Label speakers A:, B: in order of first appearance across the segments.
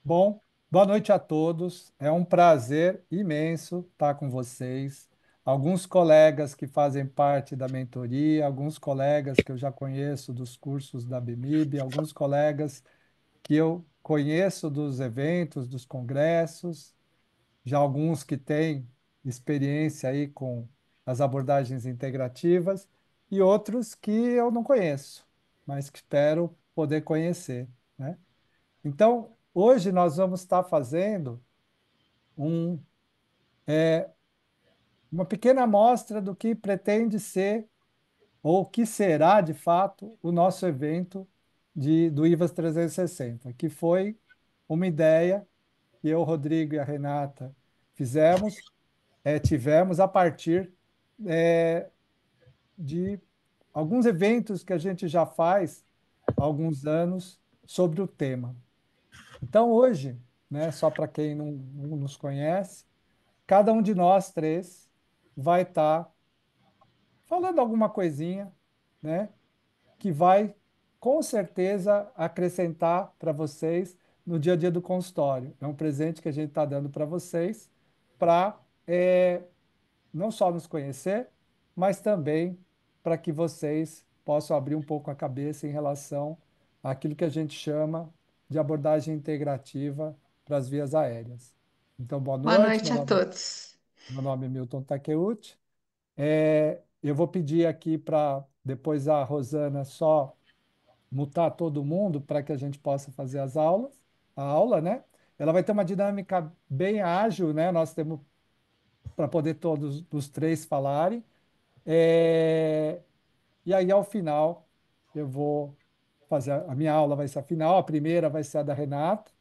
A: Bom, boa noite a todos. É um prazer imenso estar com vocês. Alguns colegas que fazem parte da mentoria, alguns colegas que eu já conheço dos cursos da BMIB, alguns colegas que eu conheço dos eventos, dos congressos, já alguns que têm experiência aí com as abordagens integrativas e outros que eu não conheço, mas que espero poder conhecer, né? Então, hoje nós vamos estar fazendo um, uma pequena amostra do que pretende ser, ou o que será, de fato, o nosso evento do IVAS 360, que foi uma ideia que eu, o Rodrigo e a Renata fizemos, tivemos a partir é, de alguns eventos que a gente já faz há alguns anos sobre o tema. Então, hoje, né, só para quem não nos conhece, cada um de nós três vai estar falando alguma coisinha, né, que vai com certeza acrescentar para vocês no dia a dia do consultório. É um presente que a gente está dando para vocês para não só nos conhecer, mas também para que vocês possam abrir um pouco a cabeça em relação àquilo que a gente chama de abordagem integrativa para as vias aéreas. Então, boa
B: Boa
A: noite,
B: noite a todos.
A: meu nome é Milton Takeuchi. Eu vou pedir aqui para depois a Rosana só mutar todo mundo para que a gente possa fazer a aula, né? Ela vai ter uma dinâmica bem ágil, né? Nós temos para poder todos os três falarem. É, E aí, ao final, eu vou fazer a minha aula vai ser a final, a primeira vai ser a da Renata,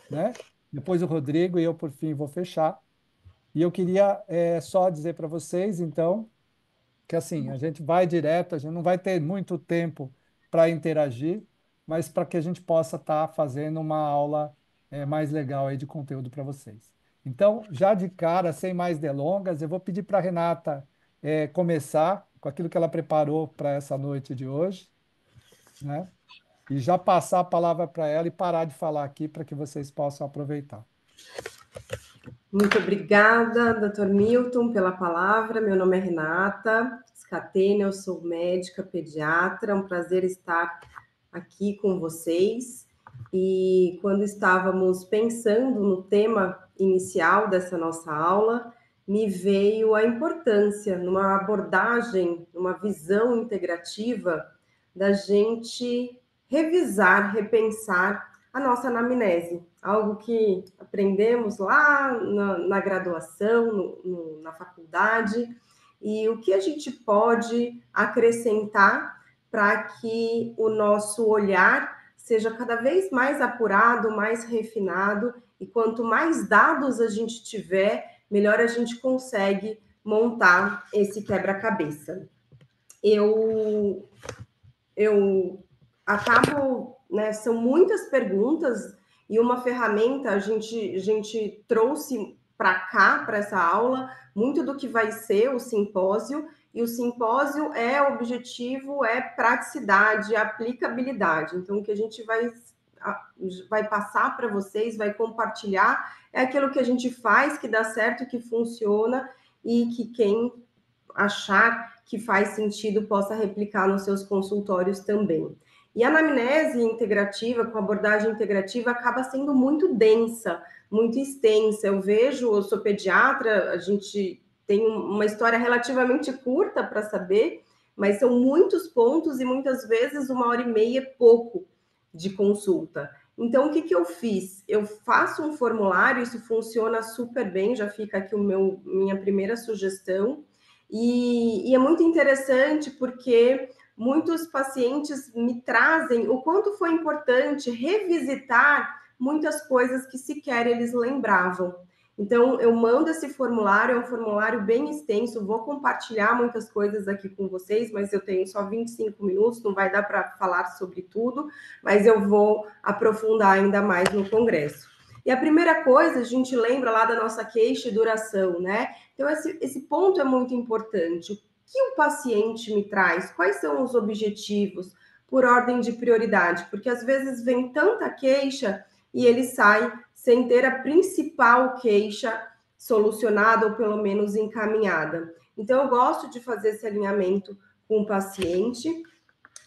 A: né? Depois o Rodrigo e eu, por fim, vou fechar. E eu queria só dizer para vocês, então, que assim, a gente vai direto, a gente não vai ter muito tempo para interagir, mas para que a gente possa estar fazendo uma aula mais legal aí de conteúdo para vocês. Então, já de cara, sem mais delongas, eu vou pedir para a Renata começar com aquilo que ela preparou para essa noite de hoje, né? E já passar a palavra para ela e parar de falar aqui para que vocês possam aproveitar.
C: Muito obrigada, doutor Milton, pela palavra. Meu nome é Renata Scatena, eu sou médica pediatra. É um prazer estar aqui com vocês. E quando estávamos pensando no tema inicial dessa nossa aula, me veio a importância, numa abordagem, numa visão integrativa, da gente revisar, repensar a nossa anamnese, algo que aprendemos lá na graduação, na faculdade, e o que a gente pode acrescentar para que o nosso olhar seja cada vez mais apurado, mais refinado, e quanto mais dados a gente tiver, melhor a gente consegue montar esse quebra-cabeça. Eu eu acabo, né, são muitas perguntas e uma ferramenta a gente trouxe para cá, para essa aula, muito do que vai ser o simpósio, e o simpósio o objetivo é praticidade, aplicabilidade. Então, o que a gente vai passar para vocês, vai compartilhar, é aquilo que a gente faz, que dá certo, que funciona, e que quem achar que faz sentido possa replicar nos seus consultórios também. E a anamnese integrativa, com abordagem integrativa, acaba sendo muito densa, muito extensa. Eu sou pediatra, a gente tem uma história relativamente curta para saber, mas são muitos pontos e muitas vezes 1h30 é pouco de consulta. Então, o que, que eu fiz? Eu faço um formulário, isso funciona super bem, já fica aqui minha primeira sugestão. E é muito interessante porque muitos pacientes me trazem o quanto foi importante revisitar muitas coisas que sequer eles lembravam. Então, eu mando esse formulário, é um formulário bem extenso, vou compartilhar muitas coisas aqui com vocês, mas eu tenho só 25 minutos, não vai dar para falar sobre tudo, mas eu vou aprofundar ainda mais no congresso. E a primeira coisa, a gente lembra lá da nossa queixa e duração, né? Então, esse ponto é muito importante. O que o paciente me traz? Quais são os objetivos por ordem de prioridade? Porque às vezes vem tanta queixa e ele sai sem ter a principal queixa solucionada ou pelo menos encaminhada. Então, eu gosto de fazer esse alinhamento com o paciente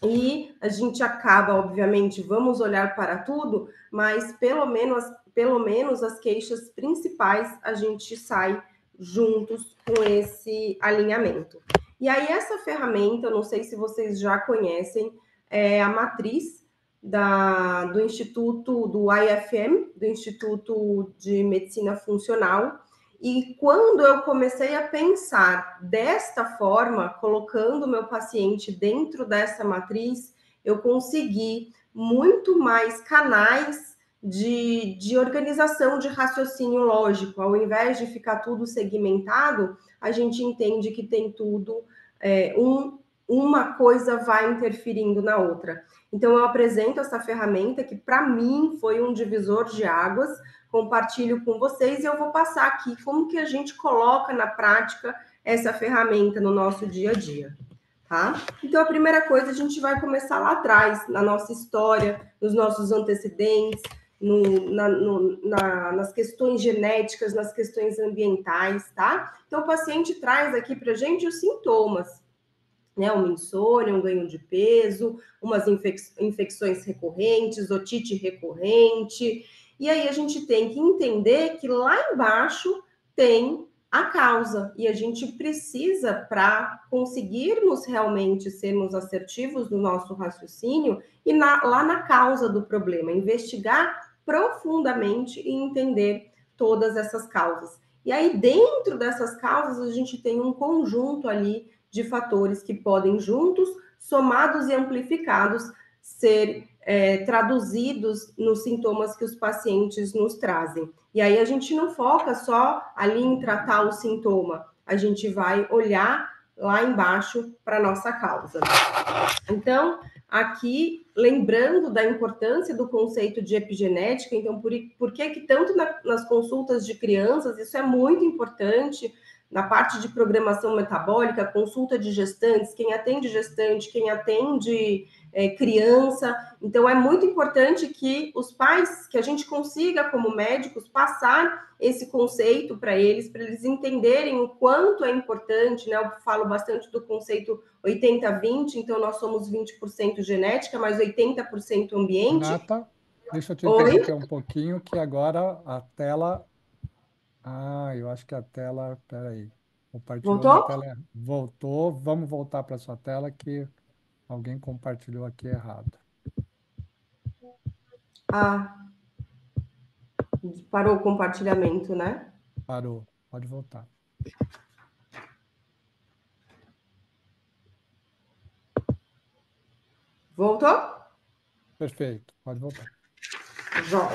C: e a gente acaba, obviamente, vamos olhar para tudo, mas pelo menos as queixas principais a gente sai juntos com esse alinhamento. E aí, essa ferramenta, eu não sei se vocês já conhecem, é a matriz do Instituto, do IFM, do Instituto de Medicina Funcional. E quando eu comecei a pensar desta forma, colocando o meu paciente dentro dessa matriz, eu consegui muito mais canais de organização de raciocínio lógico. Ao invés de ficar tudo segmentado, a gente entende que tem tudo, uma coisa vai interferindo na outra. Então, eu apresento essa ferramenta que, para mim, foi um divisor de águas, compartilho com vocês e eu vou passar aqui como que a gente coloca na prática essa ferramenta no nosso dia a dia, tá? Então, a primeira coisa, a gente vai começar lá atrás, na nossa história, nos nossos antecedentes, nas questões genéticas, nas questões ambientais, tá? Então, o paciente traz aqui para a gente os sintomas, né? Uma insônia, um ganho de peso, umas infecções recorrentes, otite recorrente. E aí a gente tem que entender que lá embaixo tem a causa. E a gente precisa, para conseguirmos realmente sermos assertivos no nosso raciocínio, ir lá na causa do problema, investigar profundamente e entender todas essas causas. E aí, dentro dessas causas, a gente tem um conjunto ali de fatores que podem juntos, somados e amplificados, ser traduzidos nos sintomas que os pacientes nos trazem. E aí a gente não foca só ali em tratar o sintoma, a gente vai olhar lá embaixo para a nossa causa. Então, aqui, lembrando da importância do conceito de epigenética, então, por que tanto nas consultas de crianças, isso é muito importante, na parte de programação metabólica, consulta de gestantes, quem atende gestante, quem atende criança. Então, é muito importante que os pais, que a gente consiga, como médicos, passar esse conceito para eles entenderem o quanto é importante, né? Eu falo bastante do conceito 80-20, então nós somos 20% genética, mais 80% ambiente.
A: Renata, deixa eu te interromper um pouquinho, que agora a tela... eu acho que a tela... Peraí. Compartilhou na
C: Voltou?
A: tela. Voltou. Vamos voltar para a sua tela, que alguém compartilhou aqui errado.
C: Parou o compartilhamento, né?
A: Parou. Pode voltar.
C: Voltou?
A: Perfeito. Pode voltar.
C: Joia.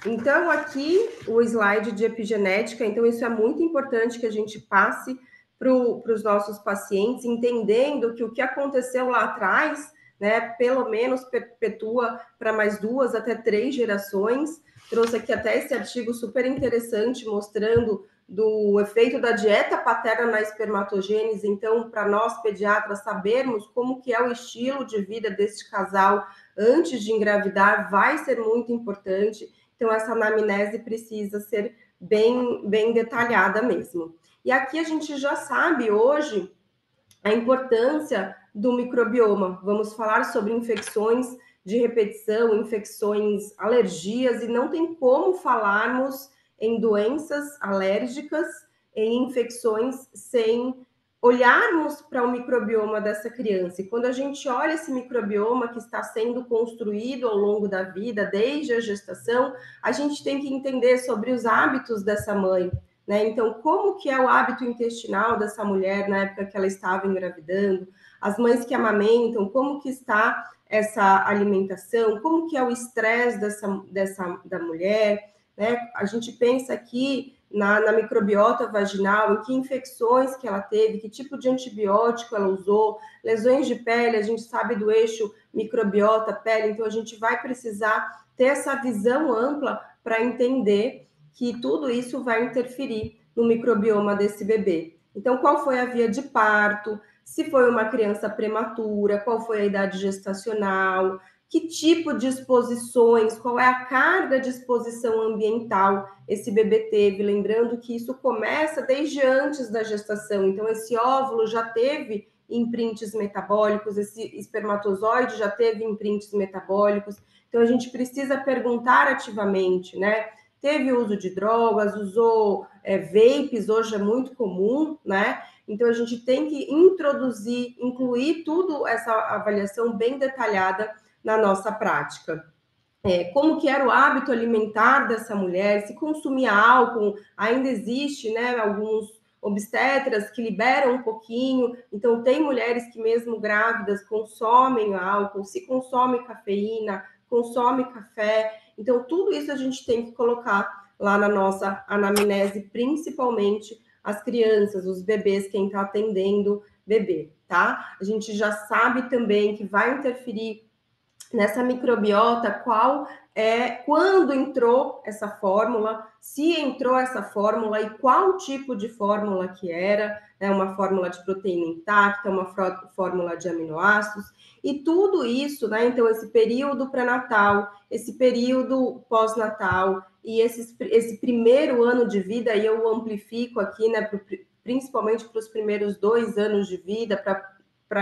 C: Então, aqui o slide de epigenética, então isso é muito importante que a gente passe para os nossos pacientes, entendendo que o que aconteceu lá atrás, né, pelo menos perpetua para mais 2 até 3 gerações. Trouxe aqui até esse artigo super interessante mostrando do efeito da dieta paterna na espermatogênese. Então, para nós pediatras sabermos como que é o estilo de vida deste casal antes de engravidar vai ser muito importante. Então, essa anamnese precisa ser bem detalhada mesmo. E aqui a gente já sabe hoje a importância do microbioma. Vamos falar sobre infecções de repetição, infecções, alergias, e não tem como falarmos em doenças alérgicas, em infecções, sem olharmos para o microbioma dessa criança. E quando a gente olha esse microbioma que está sendo construído ao longo da vida, desde a gestação, a gente tem que entender sobre os hábitos dessa mãe, né? Então, como que é o hábito intestinal dessa mulher na época que ela estava engravidando? As mães que amamentam, como que está essa alimentação? Como que é o estresse da mulher? Né? A gente pensa aqui na microbiota vaginal, em que infecções que ela teve, que tipo de antibiótico ela usou, lesões de pele, a gente sabe do eixo microbiota-pele, então a gente vai precisar ter essa visão ampla para entender que tudo isso vai interferir no microbioma desse bebê. Então, qual foi a via de parto? Se foi uma criança prematura, qual foi a idade gestacional? que tipo de exposições, qual é a carga de exposição ambiental esse bebê teve, lembrando que isso começa desde antes da gestação, então esse óvulo já teve imprints metabólicos, esse espermatozoide já teve imprints metabólicos, então a gente precisa perguntar ativamente, né? Teve uso de drogas, usou vapes, hoje é muito comum, né? Então a gente tem que introduzir, incluir tudo essa avaliação bem detalhada na nossa prática. Como que era o hábito alimentar dessa mulher, se consumia álcool, ainda existe, né, alguns obstetras que liberam um pouquinho, então tem mulheres que mesmo grávidas consomem álcool, se consome cafeína, consome café, então tudo isso a gente tem que colocar lá na nossa anamnese, principalmente as crianças, os bebês, quem está atendendo bebê, tá? A gente já sabe também que vai interferir nessa microbiota, quando entrou essa fórmula, se entrou essa fórmula e qual tipo de fórmula que era, né, uma fórmula de proteína intacta, uma fórmula de aminoácidos, e tudo isso, né, então esse período pré-natal, esse período pós-natal e esse primeiro ano de vida, e eu amplifico aqui, né, principalmente para os primeiros 2 anos de vida,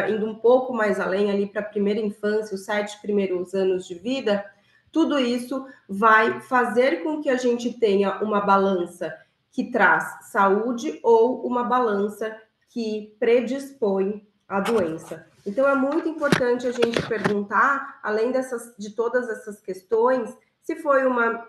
C: indo um pouco mais além ali para a primeira infância, os 7 primeiros anos de vida, tudo isso vai fazer com que a gente tenha uma balança que traz saúde ou uma balança que predispõe à doença. Então é muito importante a gente perguntar, além de todas essas questões, se foi uma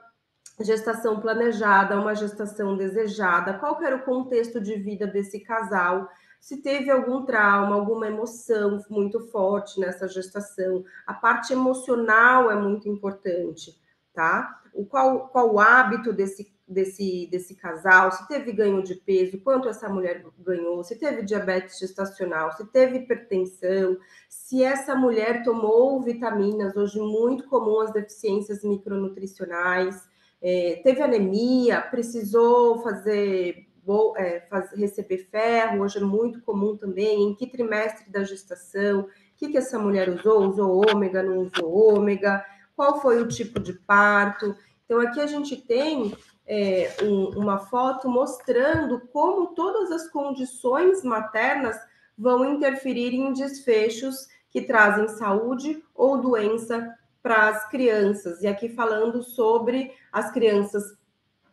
C: gestação planejada, uma gestação desejada, qual era o contexto de vida desse casal, se teve algum trauma, alguma emoção muito forte nessa gestação. A parte emocional é muito importante, tá? Qual o hábito desse casal, se teve ganho de peso, quanto essa mulher ganhou, se teve diabetes gestacional, se teve hipertensão, se essa mulher tomou vitaminas, hoje muito comum as deficiências micronutricionais, teve anemia, precisou receber ferro, hoje é muito comum também, em que trimestre da gestação, o que essa mulher usou? Usou ômega, não usou ômega? Qual foi o tipo de parto? Então, aqui a gente tem uma foto mostrando como todas as condições maternas vão interferir em desfechos que trazem saúde ou doença para as crianças. E aqui falando sobre as crianças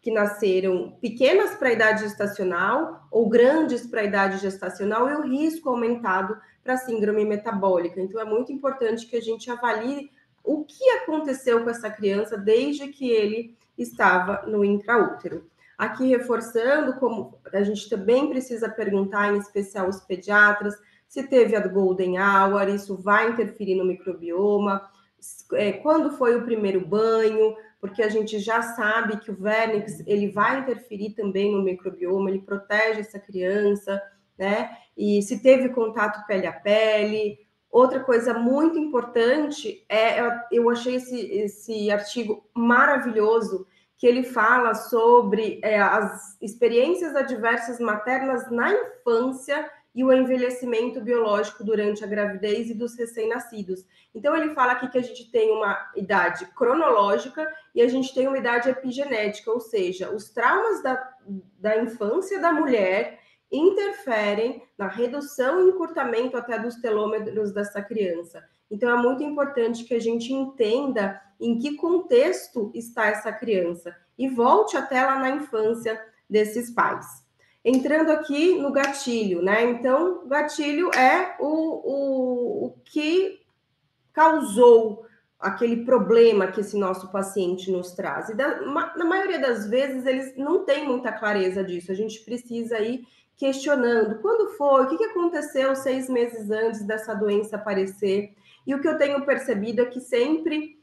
C: que nasceram pequenas para a idade gestacional ou grandes para a idade gestacional e o risco aumentado para a síndrome metabólica. Então, é muito importante que a gente avalie o que aconteceu com essa criança desde que ele estava no intraútero. Aqui reforçando, como a gente também precisa perguntar, em especial os pediatras, se teve a Golden Hour, isso vai interferir no microbioma, quando foi o primeiro banho, porque a gente já sabe que o vernix, ele vai interferir também no microbioma, ele protege essa criança, né? E se teve contato pele a pele. Outra coisa muito importante eu achei esse artigo maravilhoso, que ele fala sobre as experiências adversas maternas na infância e o envelhecimento biológico durante a gravidez e dos recém-nascidos. Então, ele fala aqui que a gente tem uma idade cronológica e a gente tem uma idade epigenética, ou seja, os traumas da infância da mulher interferem na redução e encurtamento até dos telômeros dessa criança. Então, é muito importante que a gente entenda em que contexto está essa criança e volte até lá na infância desses pais. Entrando aqui no gatilho, né? Então, gatilho é o que causou aquele problema que esse nosso paciente nos traz. E na maioria das vezes, eles não têm muita clareza disso. A gente precisa ir questionando. Quando foi? O que aconteceu 6 meses antes dessa doença aparecer? E o que eu tenho percebido é que sempre,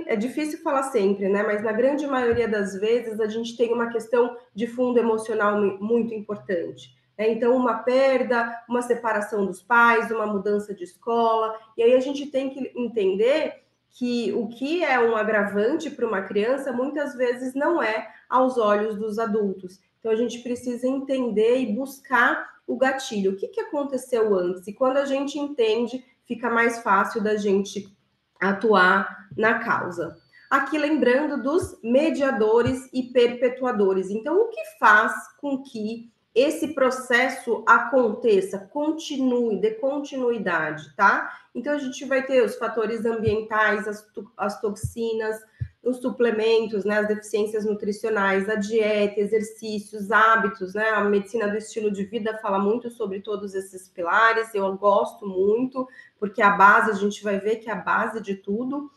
C: é difícil falar sempre, né? Mas na grande maioria das vezes, a gente tem uma questão de fundo emocional muito importante. Então, uma perda, uma separação dos pais, uma mudança de escola, e aí a gente tem que entender que o que é um agravante para uma criança, muitas vezes não é aos olhos dos adultos. Então, a gente precisa entender e buscar o gatilho. O que aconteceu antes? E quando a gente entende, fica mais fácil da gente atuar na causa. Aqui lembrando dos mediadores e perpetuadores. Então, o que faz com que esse processo aconteça, continue, dê continuidade, tá? Então, a gente vai ter os fatores ambientais, as toxinas, os suplementos, né, as deficiências nutricionais, a dieta, exercícios, hábitos, né? A medicina do estilo de vida fala muito sobre todos esses pilares, eu gosto muito, porque a base, a gente vai ver que é a base de tudo,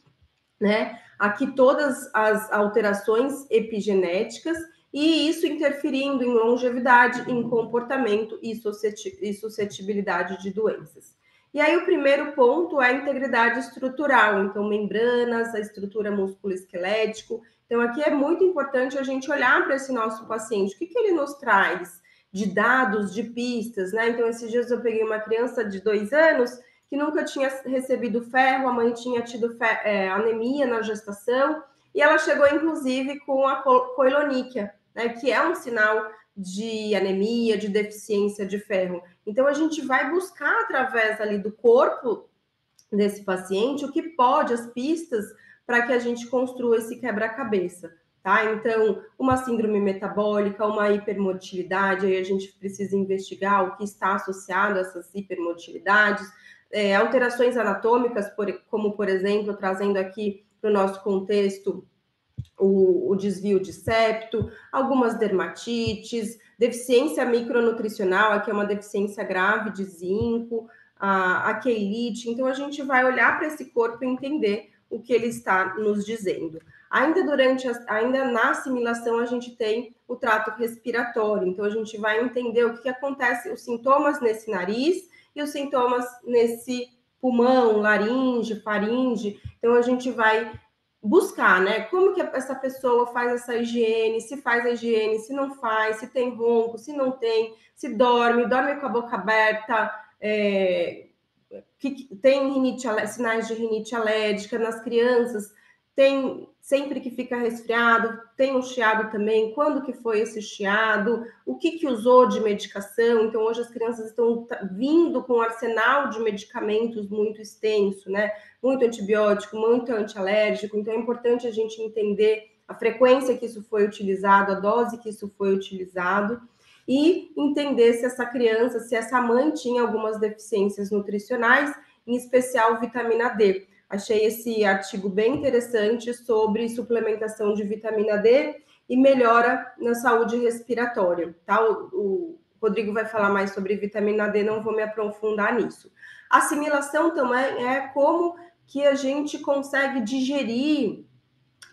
C: né? Aqui todas as alterações epigenéticas e isso interferindo em longevidade, em comportamento e suscetibilidade de doenças. E aí o primeiro ponto é a integridade estrutural, então membranas, a estrutura musculoesquelético. Então aqui é muito importante a gente olhar para esse nosso paciente, o que ele nos traz de dados, de pistas, né? Então esses dias eu peguei uma criança de 2 anos que nunca tinha recebido ferro, a mãe tinha tido anemia na gestação, e ela chegou, inclusive, com a coiloníquia, né, que é um sinal de anemia, de deficiência de ferro. Então, a gente vai buscar, através ali do corpo desse paciente, o que pode, as pistas, para que a gente construa esse quebra-cabeça. Tá? Então, uma síndrome metabólica, uma hipermotilidade, aí a gente precisa investigar o que está associado a essas hipermotilidades, alterações anatômicas, como, por exemplo, trazendo aqui para o nosso contexto o desvio de septo, algumas dermatites, deficiência micronutricional, aqui é uma deficiência grave de zinco, a quelite. Então, a gente vai olhar para esse corpo e entender o que ele está nos dizendo. Ainda na assimilação, a gente tem o trato respiratório. Então, a gente vai entender o que acontece, os sintomas nesse nariz e os sintomas nesse pulmão, laringe, faringe. Então, a gente vai buscar, né? Como que essa pessoa faz essa higiene, se faz a higiene, se não faz, se tem ronco, se não tem, se dorme com a boca aberta, que tem sinais de rinite alérgica nas crianças, tem sempre que fica resfriado, tem um chiado também, quando que foi esse chiado, o que usou de medicação. Então, hoje as crianças estão vindo com um arsenal de medicamentos muito extenso, né? Muito antibiótico, muito antialérgico, então é importante a gente entender a frequência que isso foi utilizado, a dose que isso foi utilizado, e entender se essa criança, se essa mãe tinha algumas deficiências nutricionais, em especial vitamina D. Achei esse artigo bem interessante sobre suplementação de vitamina D e melhora na saúde respiratória, tá? O Rodrigo vai falar mais sobre vitamina D, não vou me aprofundar nisso. Assimilação também é como que a gente consegue digerir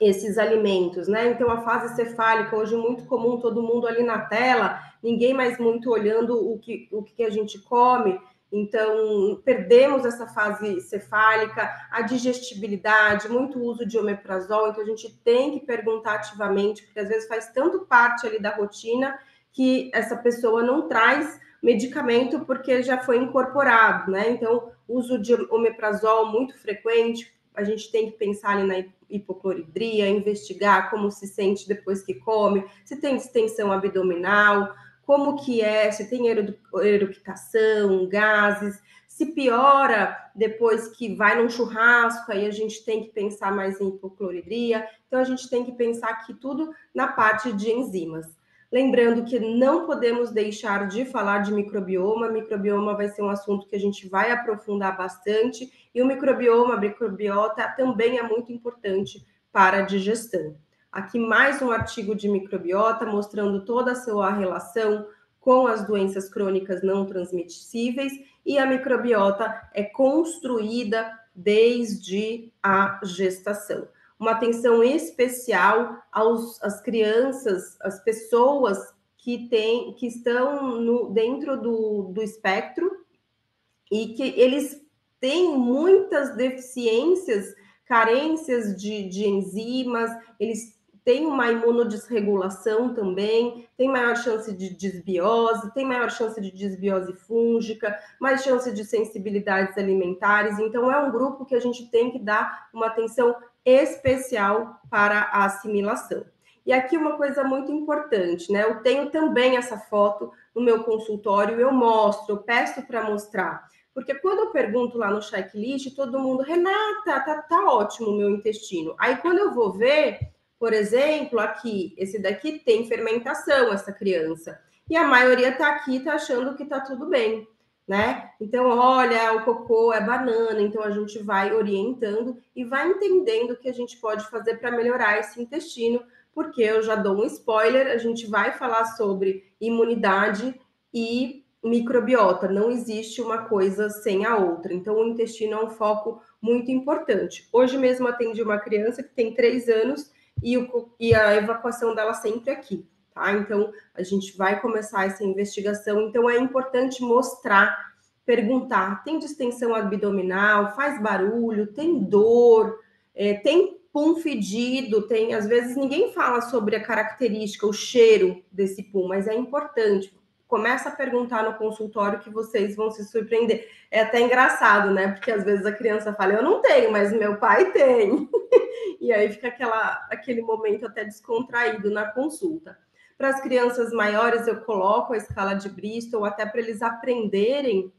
C: esses alimentos, né? Então, a fase cefálica, hoje muito comum, todo mundo ali na tela, ninguém mais muito olhando o que a gente come. Então, perdemos essa fase cefálica, a digestibilidade, muito uso de omeprazol. Então, a gente tem que perguntar ativamente, porque às vezes faz tanto parte ali da rotina que essa pessoa não traz medicamento porque já foi incorporado, né? Então, uso de omeprazol muito frequente, a gente tem que pensar ali na hipocloridria, investigar como se sente depois que come, se tem distensão abdominal, como que é, se tem eructação, gases, se piora depois que vai num churrasco, aí a gente tem que pensar mais em hipocloridria. Então, a gente tem que pensar aqui tudo na parte de enzimas. Lembrando que não podemos deixar de falar de microbioma. Microbioma vai ser um assunto que a gente vai aprofundar bastante. E o microbioma, a microbiota, também é muito importante para a digestão. Aqui mais um artigo de microbiota mostrando toda a sua relação com as doenças crônicas não transmissíveis. E a microbiota é construída desde a gestação. Uma atenção especial às crianças, às pessoas que estão dentro do espectro e que eles têm muitas deficiências, carências de enzimas, eles têm uma imunodesregulação também, tem maior chance de desbiose, tem maior chance de desbiose fúngica, mais chance de sensibilidades alimentares. Então, é um grupo que a gente tem que dar uma atenção especial para a assimilação. E aqui uma coisa muito importante, né? Eu tenho também essa foto no meu consultório, eu mostro, eu peço para mostrar, Porque quando eu pergunto lá no checklist, todo mundo, Renata, tá ótimo o meu intestino. Aí quando eu vou ver, por exemplo, aqui, esse daqui tem fermentação, essa criança. E a maioria tá aqui, tá achando que tá tudo bem, né? Então, olha, o cocô é banana, então a gente vai orientando e vai entendendo o que a gente pode fazer para melhorar esse intestino, porque eu já dou um spoiler, a gente vai falar sobre imunidade e microbiota, não existe uma coisa sem a outra. Então, o intestino é um foco muito importante. Hoje mesmo atendi uma criança que tem 3 anos e a evacuação dela sempre aqui, tá? Então, a gente vai começar essa investigação. Então, é importante mostrar, perguntar: tem distensão abdominal? Faz barulho? Tem dor? Tem pum fedido? Tem, às vezes, ninguém fala sobre a característica, o cheiro desse pum, mas é importante. Começa a perguntar no consultório que vocês vão se surpreender. É até engraçado, né? Porque às vezes a criança fala, eu não tenho, mas meu pai tem. E aí fica aquele momento até descontraído na consulta. Para as crianças maiores, eu coloco a escala de Bristol, até para eles aprenderem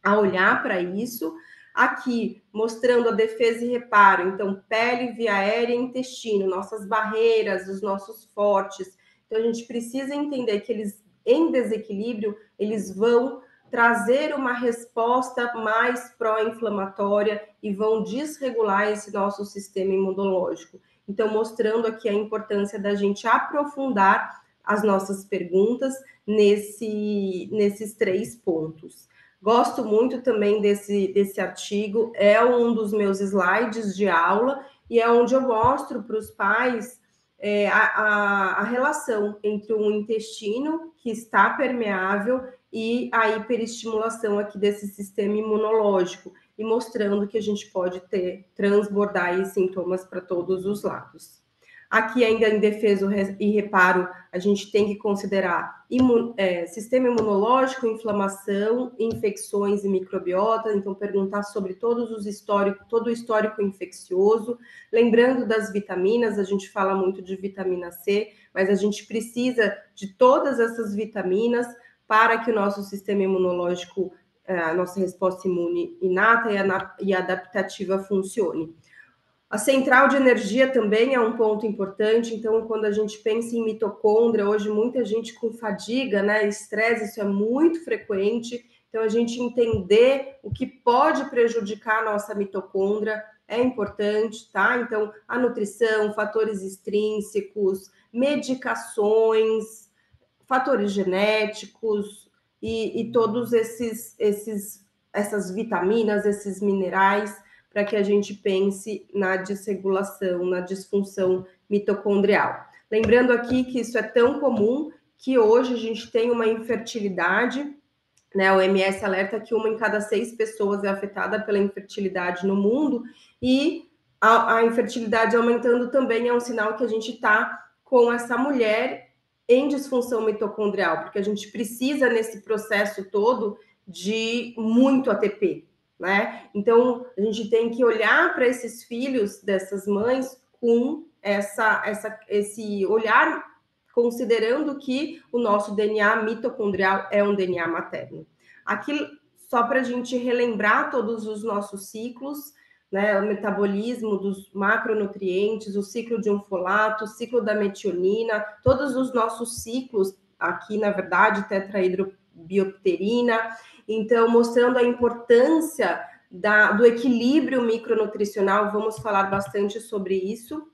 C: a olhar para isso. Aqui, mostrando a defesa e reparo. Então, pele, via aérea e intestino, nossas barreiras, os nossos fortes. Então, a gente precisa entender que eles, em desequilíbrio, eles vão trazer uma resposta mais pró-inflamatória e vão desregular esse nosso sistema imunológico. Então, mostrando aqui a importância da gente aprofundar as nossas perguntas nesses 3 pontos. Gosto muito também desse artigo, é um dos meus slides de aula, e é onde eu mostro para os pais a relação entre um intestino que está permeável e a hiperestimulação aqui desse sistema imunológico, e mostrando que a gente pode transbordar aí sintomas para todos os lados. Aqui, ainda em defesa e reparo, a gente tem que considerar sistema imunológico, inflamação, infecções e microbiota, então perguntar sobre todo o histórico infeccioso. Lembrando das vitaminas, a gente fala muito de vitamina C, mas a gente precisa de todas essas vitaminas para que o nosso sistema imunológico, a nossa resposta imune inata e adaptativa funcione. A central de energia também é um ponto importante, então quando a gente pensa em mitocôndria, hoje muita gente com fadiga, né, estresse, isso é muito frequente, então a gente entender o que pode prejudicar a nossa mitocôndria é importante, tá? Então a nutrição, fatores extrínsecos, medicações, fatores genéticos e todos essas vitaminas, esses minerais, para que a gente pense na desregulação, na disfunção mitocondrial. Lembrando aqui que isso é tão comum que hoje a gente tem uma infertilidade, né? O OMS alerta que 1 em cada 6 pessoas é afetada pela infertilidade no mundo, e a infertilidade aumentando também é um sinal que a gente está com essa mulher em disfunção mitocondrial, porque a gente precisa, nesse processo todo, de muito ATP, né? Então, a gente tem que olhar para esses filhos dessas mães com esse olhar, considerando que o nosso DNA mitocondrial é um DNA materno. Aqui, só para a gente relembrar todos os nossos ciclos, né? O metabolismo dos macronutrientes, o ciclo de um folato, o ciclo da metionina, todos os nossos ciclos, aqui, na verdade, tetrahidrobiopterina. Então, mostrando a importância do equilíbrio micronutricional, vamos falar bastante sobre isso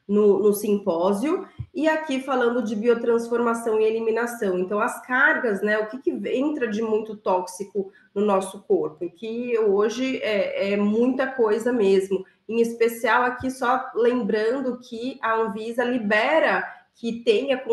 C: no simpósio, e aqui falando de biotransformação e eliminação. Então, as cargas, né? O que entra de muito tóxico no nosso corpo, que hoje é muita coisa mesmo. Em especial, aqui só lembrando que a Anvisa libera que tenha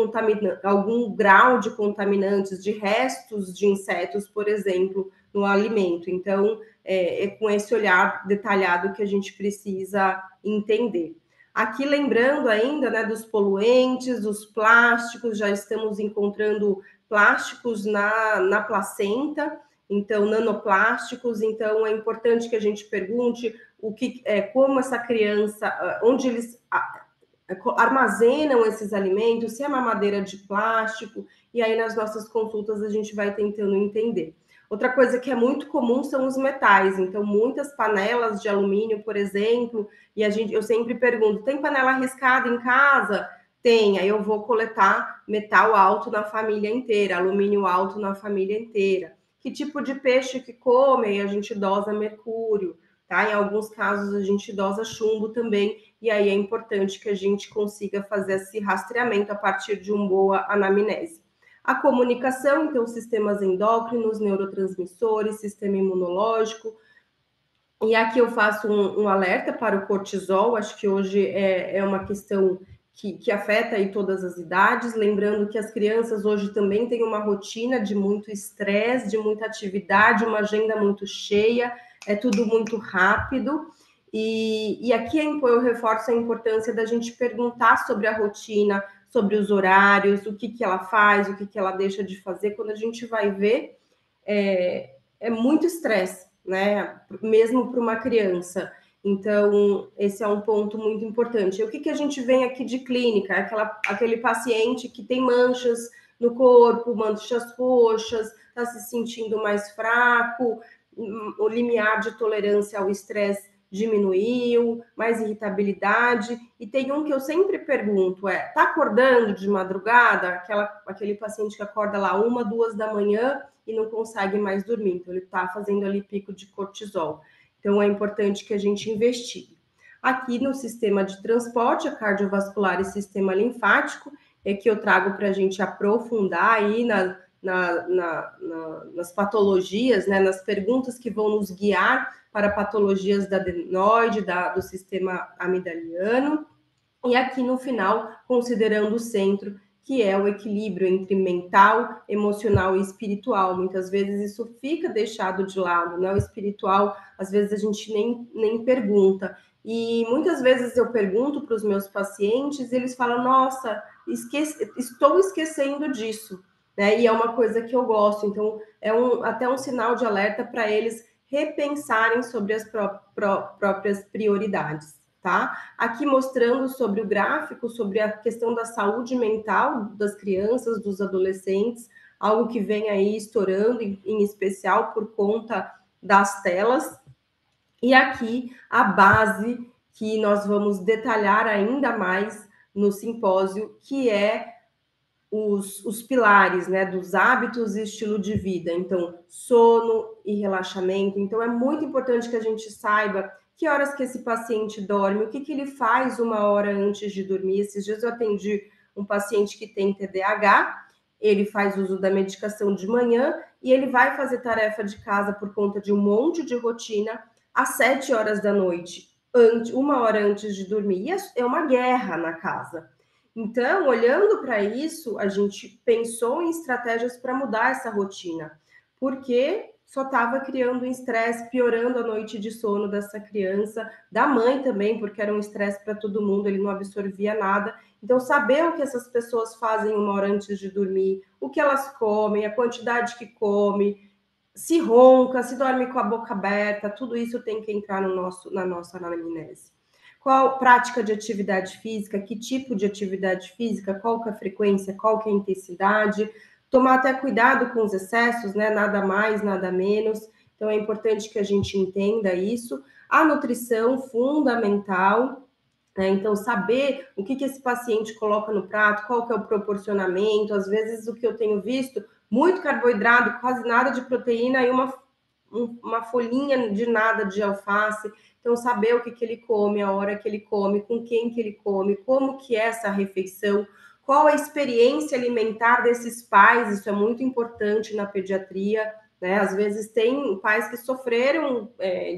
C: algum grau de contaminantes, de restos de insetos, por exemplo, no alimento. Então, é com esse olhar detalhado que a gente precisa entender. Aqui lembrando ainda, né, dos poluentes, dos plásticos, já estamos encontrando plásticos na placenta, então nanoplásticos, então é importante que a gente pergunte como essa criança, onde eles armazenam esses alimentos, se é mamadeira de plástico, e aí nas nossas consultas a gente vai tentando entender. Outra coisa que é muito comum são os metais. Então, muitas panelas de alumínio, por exemplo, e eu sempre pergunto: tem panela riscada em casa? Tem. Aí eu vou coletar metal alto na família inteira, alumínio alto na família inteira. Que tipo de peixe que comem? A gente dosa mercúrio, tá? Em alguns casos a gente dosa chumbo também, e aí é importante que a gente consiga fazer esse rastreamento a partir de uma boa anamnese. A comunicação, então, sistemas endócrinos, neurotransmissores, sistema imunológico. E aqui eu faço um alerta para o cortisol, acho que hoje é uma questão que afeta aí todas as idades, lembrando que as crianças hoje também têm uma rotina de muito estresse, de muita atividade, uma agenda muito cheia, é tudo muito rápido, e aqui eu reforço a importância da gente perguntar sobre a rotina, sobre os horários, o que ela faz, o que ela deixa de fazer. Quando a gente vai ver, é muito estresse, né? Mesmo para uma criança. Então, esse é um ponto muito importante. E o que a gente vem aqui de clínica? Aquele paciente que tem manchas no corpo, manchas roxas, está se sentindo mais fraco, o limiar de tolerância ao estresse diminuiu, mais irritabilidade. E tem um que eu sempre pergunto, tá acordando de madrugada? Aquele paciente que acorda lá 1, 2 da manhã e não consegue mais dormir. Então, ele está fazendo ali pico de cortisol. Então, é importante que a gente investigue. Aqui no sistema de transporte, a cardiovascular e sistema linfático, é que eu trago para a gente aprofundar aí nas patologias, né, nas perguntas que vão nos guiar para patologias da adenoide, do sistema amigdaliano. E aqui no final, considerando o centro, que é o equilíbrio entre mental, emocional e espiritual. Muitas vezes isso fica deixado de lado, né? O espiritual, às vezes a gente nem pergunta. E muitas vezes eu pergunto para os meus pacientes, e eles falam: nossa, estou esquecendo disso, né? E é uma coisa que eu gosto. Então, até um sinal de alerta para eles repensarem sobre as próprias prioridades. Tá? Aqui mostrando sobre o gráfico, sobre a questão da saúde mental das crianças, dos adolescentes, algo que vem aí estourando, em especial por conta das telas. E aqui a base que nós vamos detalhar ainda mais no simpósio, que é os pilares, né, dos hábitos e estilo de vida. Então, sono e relaxamento. Então, é muito importante que a gente saiba que horas que esse paciente dorme, o que ele faz 1 hora antes de dormir. Esses dias eu atendi um paciente que tem TDAH, ele faz uso da medicação de manhã e ele vai fazer tarefa de casa por conta de um monte de rotina às 7 horas da noite, 1 hora antes de dormir. E é uma guerra na casa. Então, olhando para isso, a gente pensou em estratégias para mudar essa rotina, porque só estava criando um estresse, piorando a noite de sono dessa criança, da mãe também, porque era um estresse para todo mundo, ele não absorvia nada. Então, saber o que essas pessoas fazem 1 hora antes de dormir, o que elas comem, a quantidade que come, se ronca, se dorme com a boca aberta, tudo isso tem que entrar na nossa anamnese. Qual prática de atividade física, que tipo de atividade física, qual que é a frequência, qual que é a intensidade, tomar até cuidado com os excessos, né? Nada mais, nada menos. Então, é importante que a gente entenda isso. A nutrição fundamental, né? Então, saber o que esse paciente coloca no prato, qual que é o proporcionamento. Às vezes, o que eu tenho visto, muito carboidrato, quase nada de proteína e uma folhinha de nada de alface. Então, saber o que ele come, a hora que ele come, com quem que ele come, como que é essa refeição, qual a experiência alimentar desses pais, isso é muito importante na pediatria, né? Às vezes tem pais que sofreram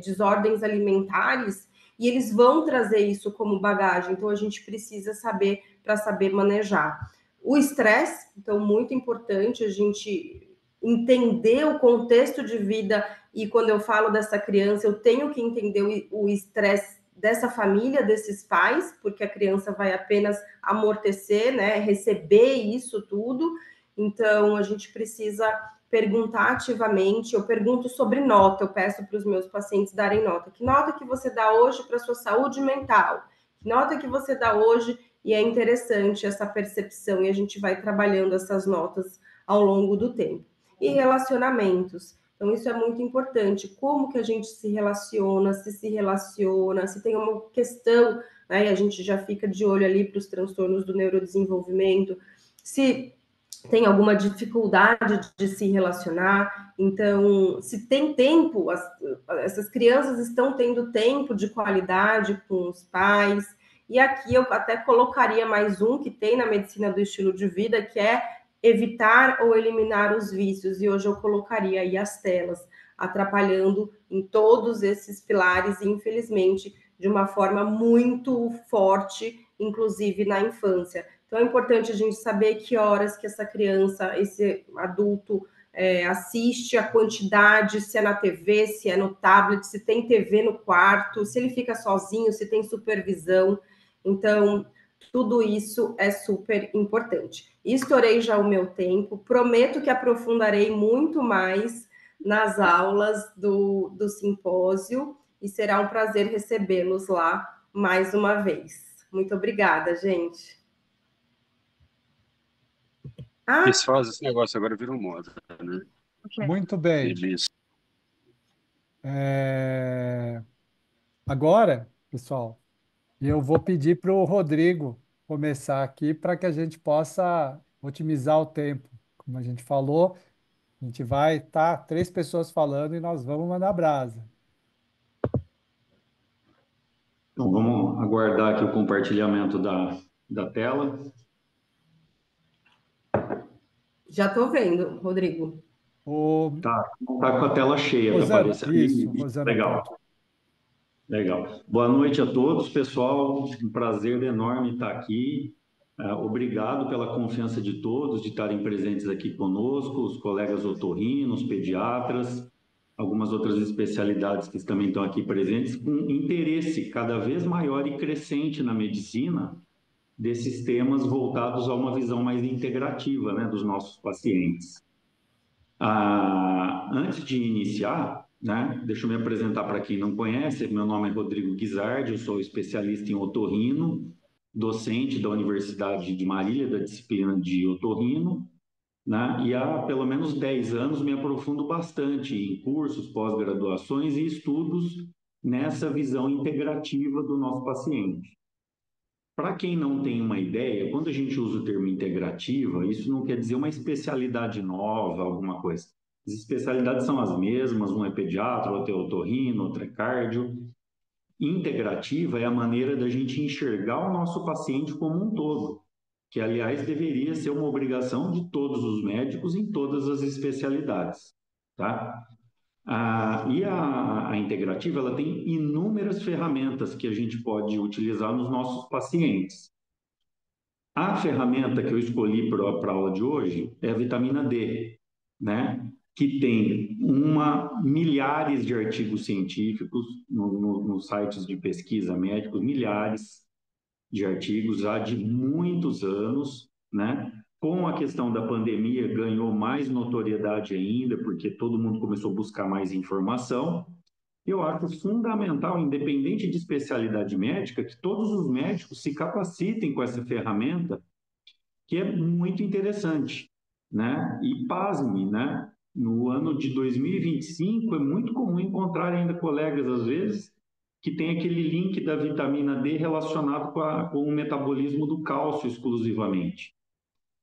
C: desordens alimentares e eles vão trazer isso como bagagem, então a gente precisa saber para saber manejar. O estresse, então, muito importante a gente entender o contexto de vida, e quando eu falo dessa criança, eu tenho que entender o estresse dessa família, desses pais, porque a criança vai apenas amortecer, né, receber isso tudo. Então, a gente precisa perguntar ativamente. Eu pergunto sobre nota, eu peço para os meus pacientes darem nota. Que nota que você dá hoje para a sua saúde mental? Que nota que você dá hoje? E é interessante essa percepção, e a gente vai trabalhando essas notas ao longo do tempo. E relacionamentos. Então, isso é muito importante. Como que a gente se relaciona, se tem uma questão, né, e a gente já fica de olho ali para os transtornos do neurodesenvolvimento, se tem alguma dificuldade de se relacionar, então, se tem tempo, essas crianças estão tendo tempo de qualidade com os pais, e aqui eu até colocaria mais um que tem na medicina do estilo de vida, que é evitar ou eliminar os vícios, e hoje eu colocaria aí as telas, atrapalhando em todos esses pilares, e infelizmente, de uma forma muito forte, inclusive na infância. Então é importante a gente saber que horas que essa criança, esse adulto assiste, a quantidade, se é na TV, se é no tablet, se tem TV no quarto, se ele fica sozinho, se tem supervisão. Então, tudo isso é super importante. Estourei já o meu tempo, prometo que aprofundarei muito mais nas aulas do simpósio e será um prazer recebê-los lá mais uma vez. Muito obrigada, gente.
B: Eles fazem esse negócio agora virou moda, né?
A: Muito bem.
B: Eles...
A: Agora, pessoal, eu vou pedir para o Rodrigo começar aqui para que a gente possa otimizar o tempo. Como a gente falou, a gente vai estar três pessoas falando e nós vamos mandar brasa.
D: Então, vamos aguardar aqui o compartilhamento da tela.
C: Já estou vendo, Rodrigo.
D: Tá com a tela cheia, tá
A: Rosana,
D: aparecendo.
A: isso, Rosana,
D: Legal.
A: pode.
D: Legal. Boa noite a todos, pessoal. Um prazer enorme estar aqui. Obrigado pela confiança de todos, de estarem presentes aqui conosco, os colegas otorrinos, pediatras, algumas outras especialidades que também estão aqui presentes, com interesse cada vez maior e crescente na medicina desses temas voltados a uma visão mais integrativa, né, dos nossos pacientes. Antes de iniciar, né, deixa eu me apresentar para quem não conhece. Meu nome é Rodrigo Guizardi, eu sou especialista em otorrino, docente da Universidade de Marília, da disciplina de otorrino, né, e há pelo menos 10 anos me aprofundo bastante em cursos, pós-graduações e estudos nessa visão integrativa do nosso paciente. Para quem não tem uma ideia, quando a gente usa o termo integrativa, isso não quer dizer uma especialidade nova, alguma coisa. As especialidades são as mesmas, um é pediatra, outro é otorrino, outro é cardio. Integrativa é a maneira da gente enxergar o nosso paciente como um todo, que, aliás, deveria ser uma obrigação de todos os médicos em todas as especialidades, tá? A integrativa, ela tem inúmeras ferramentas que a gente pode utilizar nos nossos pacientes. A ferramenta que eu escolhi para a aula de hoje é a vitamina D, né? Que tem milhares de artigos científicos nos sites de pesquisa médicos, milhares de artigos há de muitos anos, né? Com a questão da pandemia, ganhou mais notoriedade ainda, porque todo mundo começou a buscar mais informação. Eu acho fundamental, independente de especialidade médica, que todos os médicos se capacitem com essa ferramenta, que é muito interessante, né? E pasme, né? No ano de 2025 é muito comum encontrar ainda colegas, às vezes, que tem aquele link da vitamina D relacionado com o metabolismo do cálcio exclusivamente.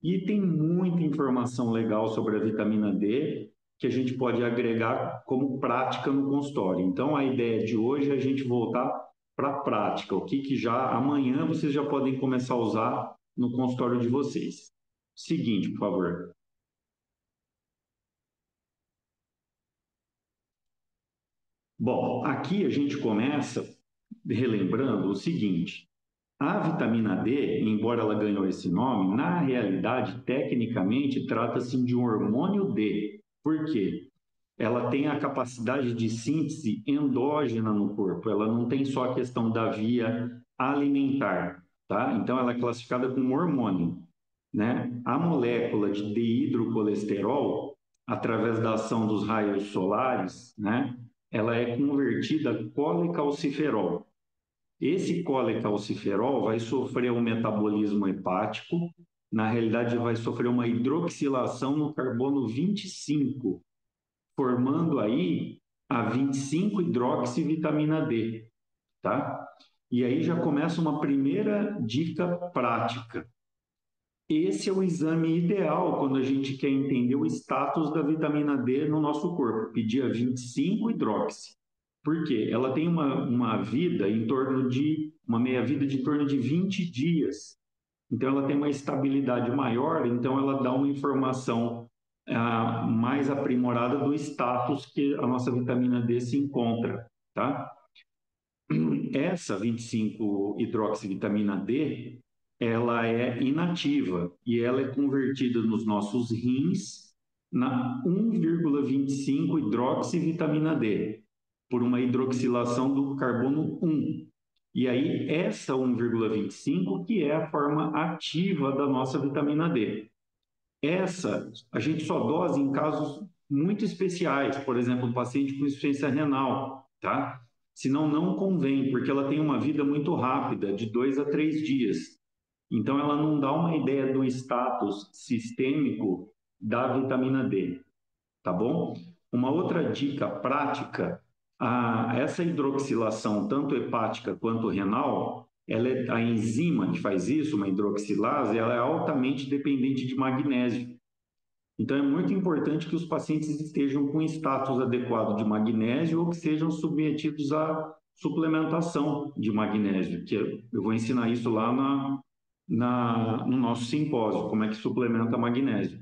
D: E tem muita informação legal sobre a vitamina D que a gente pode agregar como prática no consultório. Então, a ideia de hoje é a gente voltar para a prática, o que já amanhã vocês já podem começar a usar no consultório de vocês. Seguinte, por favor. Bom, aqui a gente começa relembrando o seguinte: a vitamina D, embora ela ganhou esse nome, na realidade, tecnicamente, trata-se de um hormônio D. Por quê? Ela tem a capacidade de síntese endógena no corpo, ela não tem só a questão da via alimentar, tá? Então, ela é classificada como hormônio, né? A molécula de dehidrocolesterol, através da ação dos raios solares, né? Ela é convertida a colecalciferol. Esse colecalciferol vai sofrer um metabolismo hepático, na realidade vai sofrer uma hidroxilação no carbono 25, formando aí a 25-hidroxivitamina D, tá? E aí já começa uma primeira dica prática. Esse é o exame ideal quando a gente quer entender o status da vitamina D no nosso corpo, pedir a 25-hidroxi. Por quê? Ela tem uma vida em torno de, uma meia-vida de em torno de 20 dias. Então, ela tem uma estabilidade maior, então ela dá uma informação mais aprimorada do status que a nossa vitamina D se encontra, tá? Essa 25-hidroxivitamina D, ela é inativa e ela é convertida nos nossos rins na 1,25-hidroxivitamina D, por uma hidroxilação do carbono 1. E aí, essa 1,25 que é a forma ativa da nossa vitamina D. Essa, a gente só dose em casos muito especiais, por exemplo, um paciente com insuficiência renal, tá? Senão não convém, porque ela tem uma vida muito rápida, de 2 a 3 dias. Então, ela não dá uma ideia do status sistêmico da vitamina D, tá bom? Uma outra dica prática, essa hidroxilação, tanto hepática quanto renal, a enzima que faz isso, uma hidroxilase, ela é altamente dependente de magnésio. Então, é muito importante que os pacientes estejam com status adequado de magnésio ou que sejam submetidos à suplementação de magnésio, que eu vou ensinar isso lá no nosso simpósio, como é que suplementa magnésio.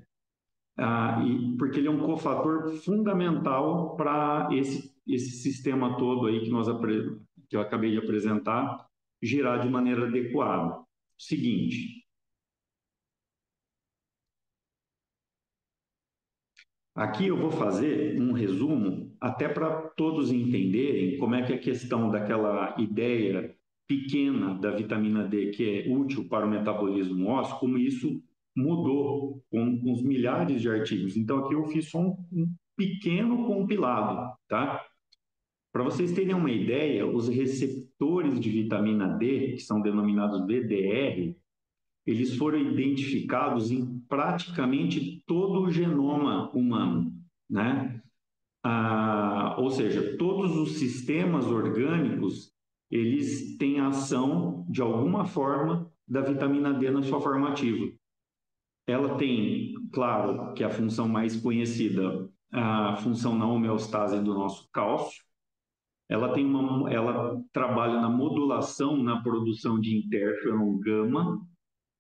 D: Porque ele é um cofator fundamental para esse sistema todo aí que eu acabei de apresentar girar de maneira adequada. Seguinte, aqui eu vou fazer um resumo até para todos entenderem como é que a questão daquela ideia pequena da vitamina D que é útil para o metabolismo ósseo, como isso mudou com os milhares de artigos. Então aqui eu fiz só um pequeno compilado, tá? Para vocês terem uma ideia, os receptores de vitamina D, que são denominados VDR, eles foram identificados em praticamente todo o genoma humano, né? Ou seja, todos os sistemas orgânicos, eles têm ação, de alguma forma, da vitamina D na sua forma ativa. Ela tem, claro, que a função mais conhecida, a função na homeostase do nosso cálcio. Ela trabalha na modulação, na produção de interferon gama,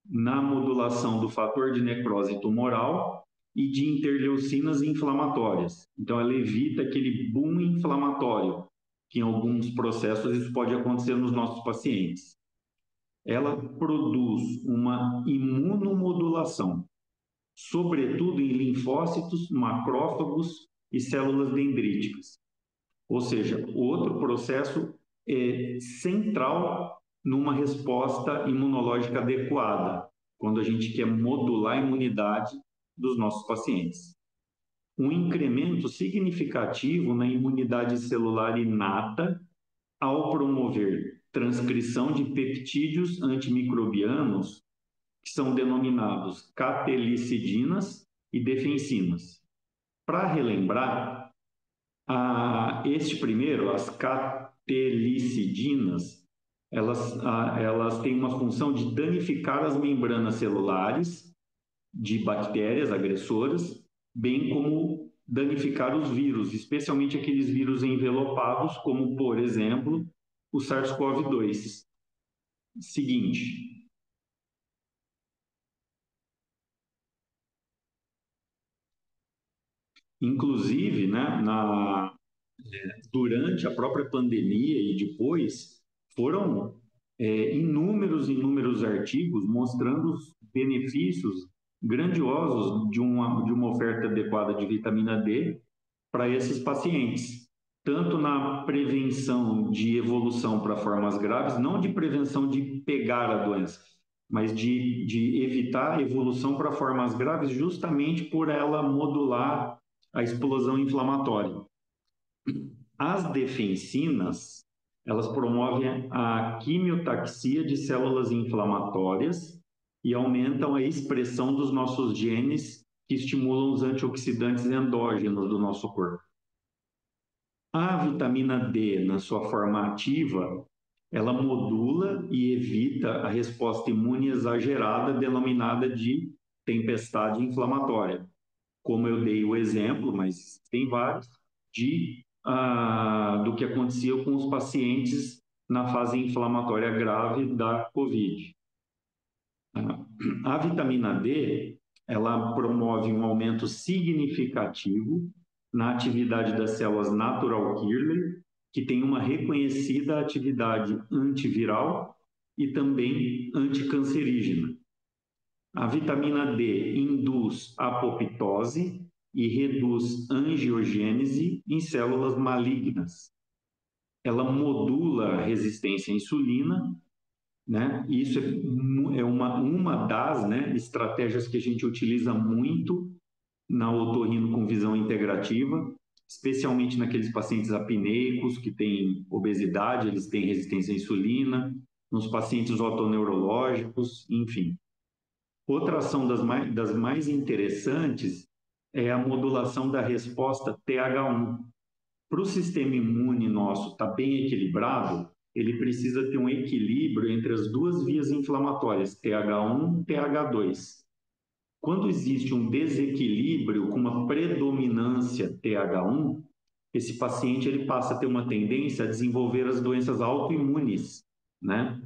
D: na modulação do fator de necrose tumoral e de interleucinas inflamatórias. Então, ela evita aquele boom inflamatório, que em alguns processos isso pode acontecer nos nossos pacientes. Ela produz uma imunomodulação, sobretudo em linfócitos, macrófagos e células dendríticas. Ou seja, outro processo central numa resposta imunológica adequada, quando a gente quer modular a imunidade dos nossos pacientes. Um incremento significativo na imunidade celular inata ao promover transcrição de peptídeos antimicrobianos, que são denominados catelicidinas e defensinas. Para relembrar, este primeiro, as catelicidinas, elas têm uma função de danificar as membranas celulares de bactérias agressoras, bem como danificar os vírus, especialmente aqueles vírus envelopados, como, por exemplo, o SARS-CoV-2. Seguinte. Inclusive, né, durante a própria pandemia e depois, foram inúmeros artigos mostrando os benefícios grandiosos de uma oferta adequada de vitamina D para esses pacientes, tanto na prevenção de evolução para formas graves, não de prevenção de pegar a doença, mas de evitar a evolução para formas graves justamente por ela modular a explosão inflamatória. As defensinas, elas promovem a quimiotaxia de células inflamatórias e aumentam a expressão dos nossos genes que estimulam os antioxidantes endógenos do nosso corpo. A vitamina D, na sua forma ativa, ela modula e evita a resposta imune exagerada, denominada de tempestade inflamatória. Como eu dei o exemplo, mas tem vários, do que acontecia com os pacientes na fase inflamatória grave da COVID. A vitamina D, ela promove um aumento significativo na atividade das células natural killer, que tem uma reconhecida atividade antiviral e também anticancerígena. A vitamina D induz apoptose e reduz angiogênese em células malignas. Ela modula a resistência à insulina, né? E isso é uma das, né, estratégias que a gente utiliza muito na otorrino com visão integrativa, especialmente naqueles pacientes apneicos que têm obesidade, eles têm resistência à insulina, nos pacientes otoneurológicos, enfim. Outra ação das mais interessantes é a modulação da resposta TH1. Para o sistema imune nosso estar bem equilibrado, ele precisa ter um equilíbrio entre as duas vias inflamatórias, TH1 e TH2. Quando existe um desequilíbrio com uma predominância TH1, esse paciente ele passa a ter uma tendência a desenvolver as doenças autoimunes, né?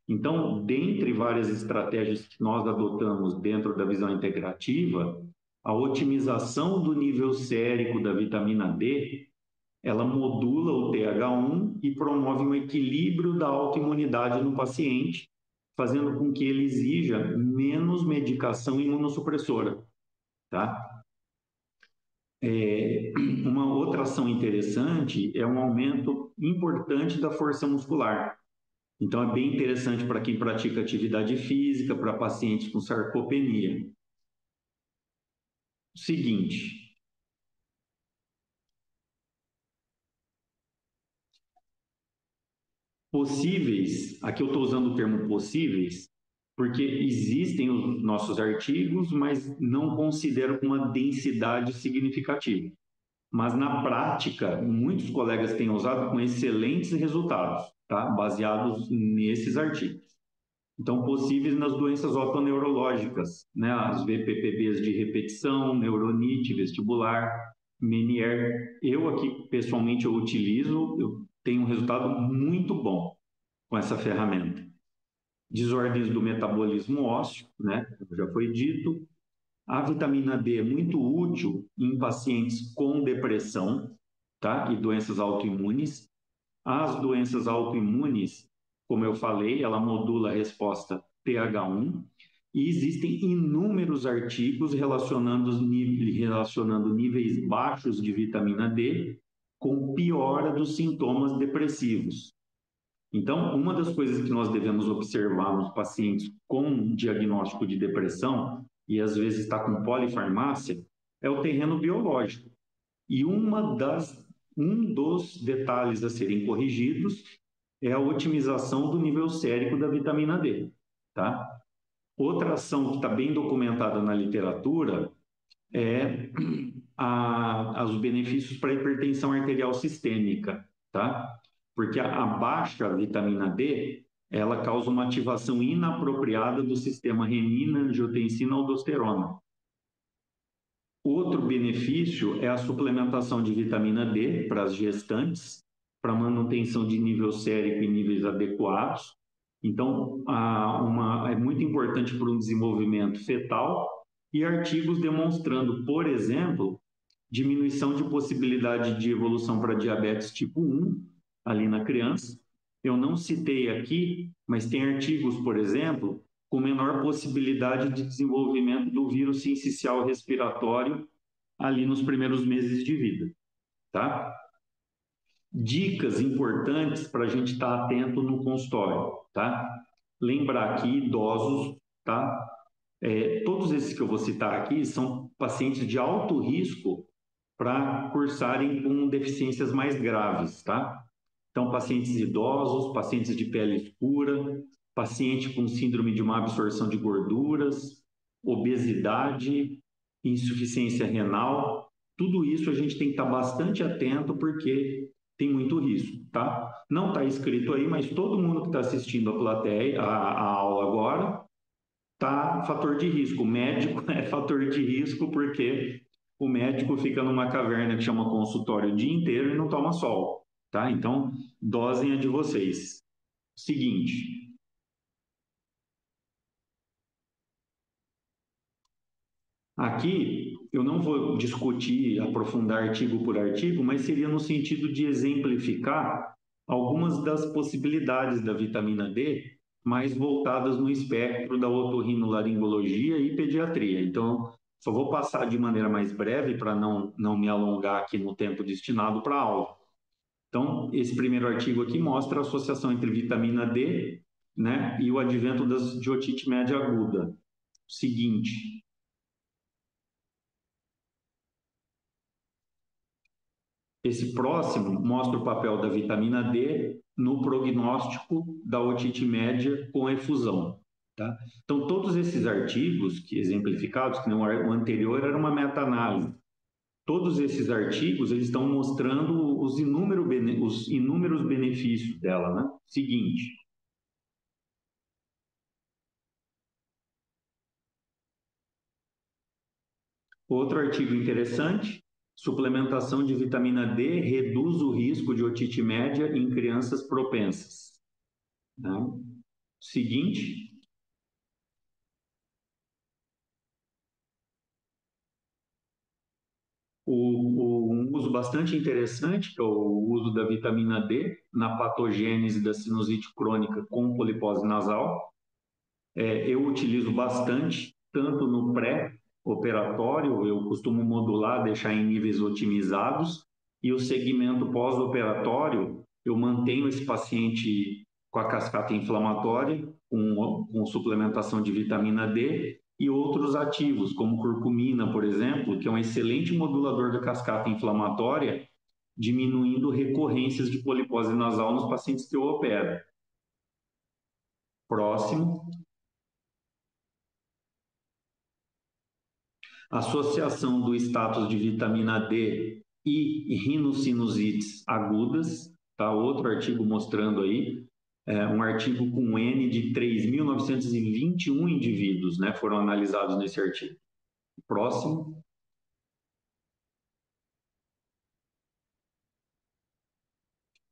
D: Então, dentre várias estratégias que nós adotamos dentro da visão integrativa, a otimização do nível sérico da vitamina D, ela modula o TH1 e promove um equilíbrio da autoimunidade no paciente, fazendo com que ele exija menos medicação imunossupressora, tá? Uma outra ação interessante é um aumento importante da força muscular. Então, é bem interessante para quem pratica atividade física, para pacientes com sarcopenia. Seguinte, possíveis, aqui eu estou usando o termo possíveis, porque existem os nossos artigos, mas não consideram uma densidade significativa. Mas na prática, muitos colegas têm usado com excelentes resultados, tá? Baseados nesses artigos. Então, possíveis nas doenças otoneurológicas, né? As VPPBs de repetição, neuronite, vestibular, Meniere. Eu aqui, pessoalmente, eu utilizo, eu tenho um resultado muito bom com essa ferramenta. Desordens do metabolismo ósseo, né? Como já foi dito. A vitamina D é muito útil em pacientes com depressão, tá? E doenças autoimunes. As doenças autoimunes, como eu falei, ela modula a resposta TH1 e existem inúmeros artigos relacionando níveis baixos de vitamina D com piora dos sintomas depressivos. Então, uma das coisas que nós devemos observar nos pacientes com diagnóstico de depressão, e às vezes está com polifarmácia, é o terreno biológico. E um dos detalhes a serem corrigidos é a otimização do nível sérico da vitamina D, tá? Outra ação que está bem documentada na literatura é os benefícios para a hipertensão arterial sistêmica, tá? Porque a baixa vitamina D, ela causa uma ativação inapropriada do sistema renina, angiotensina, aldosterona. Outro benefício é a suplementação de vitamina D para as gestantes, para manutenção de nível sérico em níveis adequados. Então, é muito importante para o desenvolvimento fetal e artigos demonstrando, por exemplo, diminuição de possibilidade de evolução para diabetes tipo 1, ali na criança. Eu não citei aqui, mas tem artigos, por exemplo, com menor possibilidade de desenvolvimento do vírus sincicial respiratório ali nos primeiros meses de vida, tá? Dicas importantes para a gente estar atento no consultório, tá? Lembrar que idosos, tá? Todos esses que eu vou citar aqui são pacientes de alto risco para cursarem com deficiências mais graves, tá? Então, pacientes idosos, pacientes de pele escura, paciente com síndrome de má absorção de gorduras, obesidade, insuficiência renal, tudo isso a gente tem que estar bastante atento porque tem muito risco, tá? Não está escrito aí, mas todo mundo que está assistindo a plateia, a aula agora, tá fator de risco. O médico é fator de risco porque o médico fica numa caverna que chama consultório o dia inteiro e não toma sol, tá? Então, dosem a de vocês. Seguinte, aqui eu não vou discutir, aprofundar artigo por artigo, mas seria no sentido de exemplificar algumas das possibilidades da vitamina D, mais voltadas no espectro da otorrinolaringologia e pediatria. Então, só vou passar de maneira mais breve para não me alongar aqui no tempo destinado para a aula. Então, esse primeiro artigo aqui mostra a associação entre vitamina D, né, e o advento de otite média aguda. Seguinte, esse próximo mostra o papel da vitamina D no prognóstico da otite média com efusão. Tá? Então, todos esses artigos que exemplificados, que não, o anterior era uma meta-análise, todos esses artigos eles estão mostrando os inúmeros benefícios dela. Né? Seguinte, outro artigo interessante, suplementação de vitamina D reduz o risco de otite média em crianças propensas. Né? Seguinte, um uso bastante interessante, que é o uso da vitamina D na patogênese da sinusite crônica com polipose nasal. Eu utilizo bastante, tanto no pré-operatório, eu costumo modular, deixar em níveis otimizados, e o segmento pós-operatório, eu mantenho esse paciente com a cascata inflamatória, com suplementação de vitamina D, e outros ativos, como curcumina, por exemplo, que é um excelente modulador da cascata inflamatória, diminuindo recorrências de polipose nasal nos pacientes que eu opero. Próximo. Associação do status de vitamina D e rinossinusites agudas, tá? Outro artigo mostrando aí, um artigo com N de 3.921 indivíduos, né, foram analisados nesse artigo. Próximo.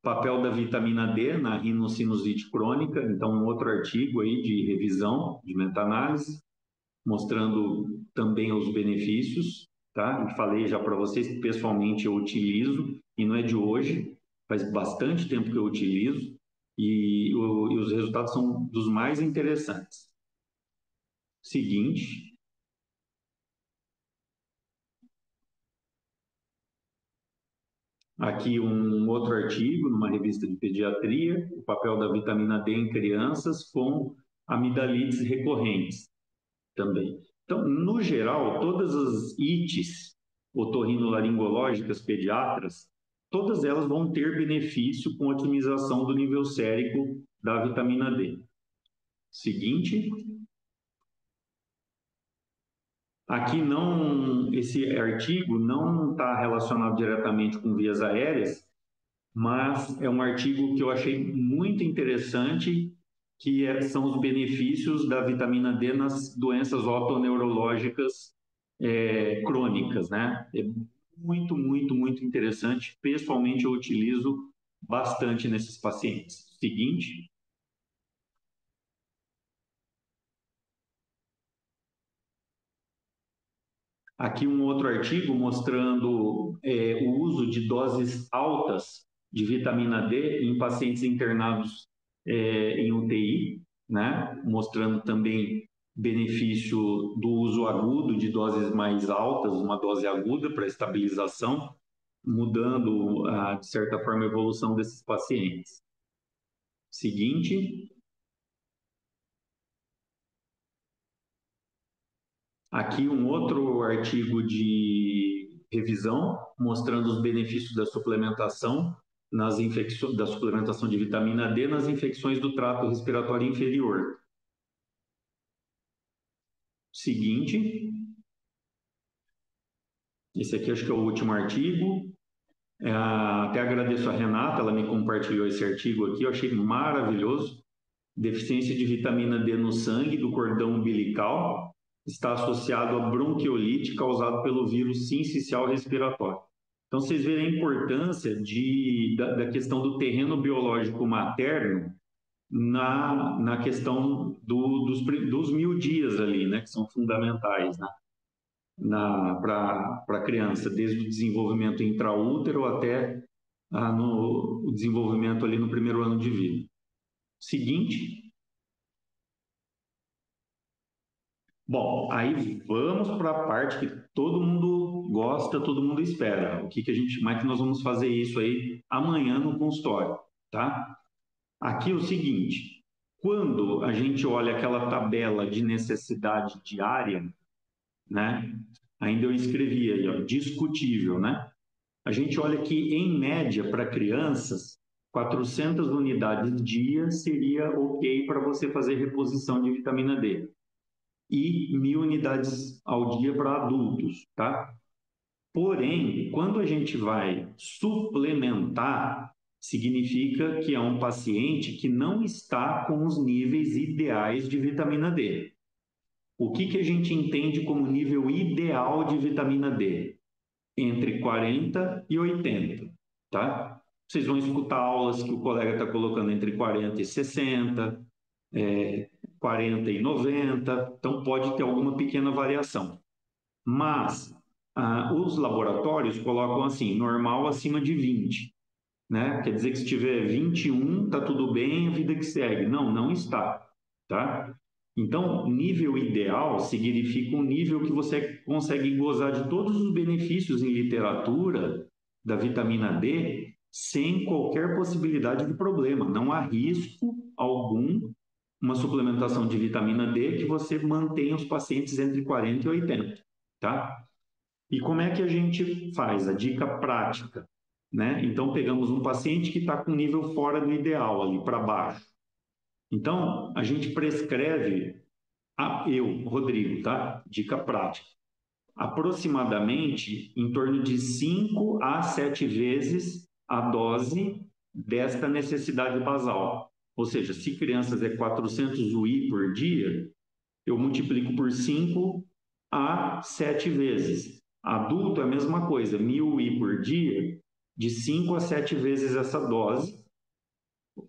D: Papel da vitamina D na rinocinusite crônica, então um outro artigo aí de revisão, de meta-análise, mostrando também os benefícios, tá? Eu falei já para vocês que pessoalmente eu utilizo, e não é de hoje, faz bastante tempo que eu utilizo, e os resultados são dos mais interessantes. Seguinte. Aqui um outro artigo, numa revista de pediatria, o papel da vitamina D em crianças com amidalites recorrentes também. Então, no geral, todas as ites otorrinolaringológicas pediatras, todas elas vão ter benefício com a otimização do nível sérico da vitamina D. Seguinte. Aqui esse artigo não está relacionado diretamente com vias aéreas, mas é um artigo que eu achei muito interessante, que são os benefícios da vitamina D nas doenças otoneurológicas crônicas, né? É muito, muito, muito interessante. Pessoalmente, eu utilizo bastante nesses pacientes. Seguinte. Aqui um outro artigo mostrando o uso de doses altas de vitamina D em pacientes internados em UTI, né? Mostrando também benefício do uso agudo de doses mais altas, uma dose aguda para estabilização, mudando, de certa forma, a evolução desses pacientes. Seguinte. Aqui um outro artigo de revisão mostrando os benefícios da suplementação da suplementação de vitamina D nas infecções do trato respiratório inferior. Seguinte. Esse aqui acho que é o último artigo. Até agradeço a Renata, ela me compartilhou esse artigo aqui, eu achei maravilhoso. Deficiência de vitamina D no sangue do cordão umbilical está associado a bronquiolite causada pelo vírus sincicial respiratório. Então, vocês verem a importância da questão do terreno biológico materno na questão dos 1000 dias ali, né, que são fundamentais, né, para a criança, desde o desenvolvimento intraútero até no desenvolvimento ali no primeiro ano de vida. Seguinte. Bom, aí vamos para a parte que todo mundo gosta, todo mundo espera. Como é que nós vamos fazer isso aí amanhã no consultório, tá? Aqui é o seguinte, quando a gente olha aquela tabela de necessidade diária, né? Ainda eu escrevi aí, ó, discutível, né? A gente olha que, em média, para crianças, 400 unidades dia seria ok para você fazer reposição de vitamina D. E 1000 unidades ao dia para adultos, tá? Porém, quando a gente vai suplementar, significa que é um paciente que não está com os níveis ideais de vitamina D. O que a gente entende como nível ideal de vitamina D? Entre 40 e 80, tá? Vocês vão escutar aulas que o colega está colocando entre 40 e 60, 40 e 90, então pode ter alguma pequena variação. Mas os laboratórios colocam assim, normal acima de 20, né? Quer dizer que se tiver 21, está tudo bem, a vida que segue. Não, não está, tá? Então, nível ideal significa um nível que você consegue gozar de todos os benefícios em literatura da vitamina D sem qualquer possibilidade de problema. Não há risco algum uma suplementação de vitamina D que você mantenha os pacientes entre 40 e 80, tá? E como é que a gente faz? A dica prática, né? Então, pegamos um paciente que está com nível fora do ideal, ali para baixo. Então, a gente prescreve, Rodrigo, tá? Dica prática. Aproximadamente em torno de 5 a 7 vezes a dose desta necessidade basal. Ou seja, se crianças é 400 UI por dia, eu multiplico por 5 a 7 vezes. Adulto é a mesma coisa, 1000 UI por dia, de 5 a 7 vezes essa dose,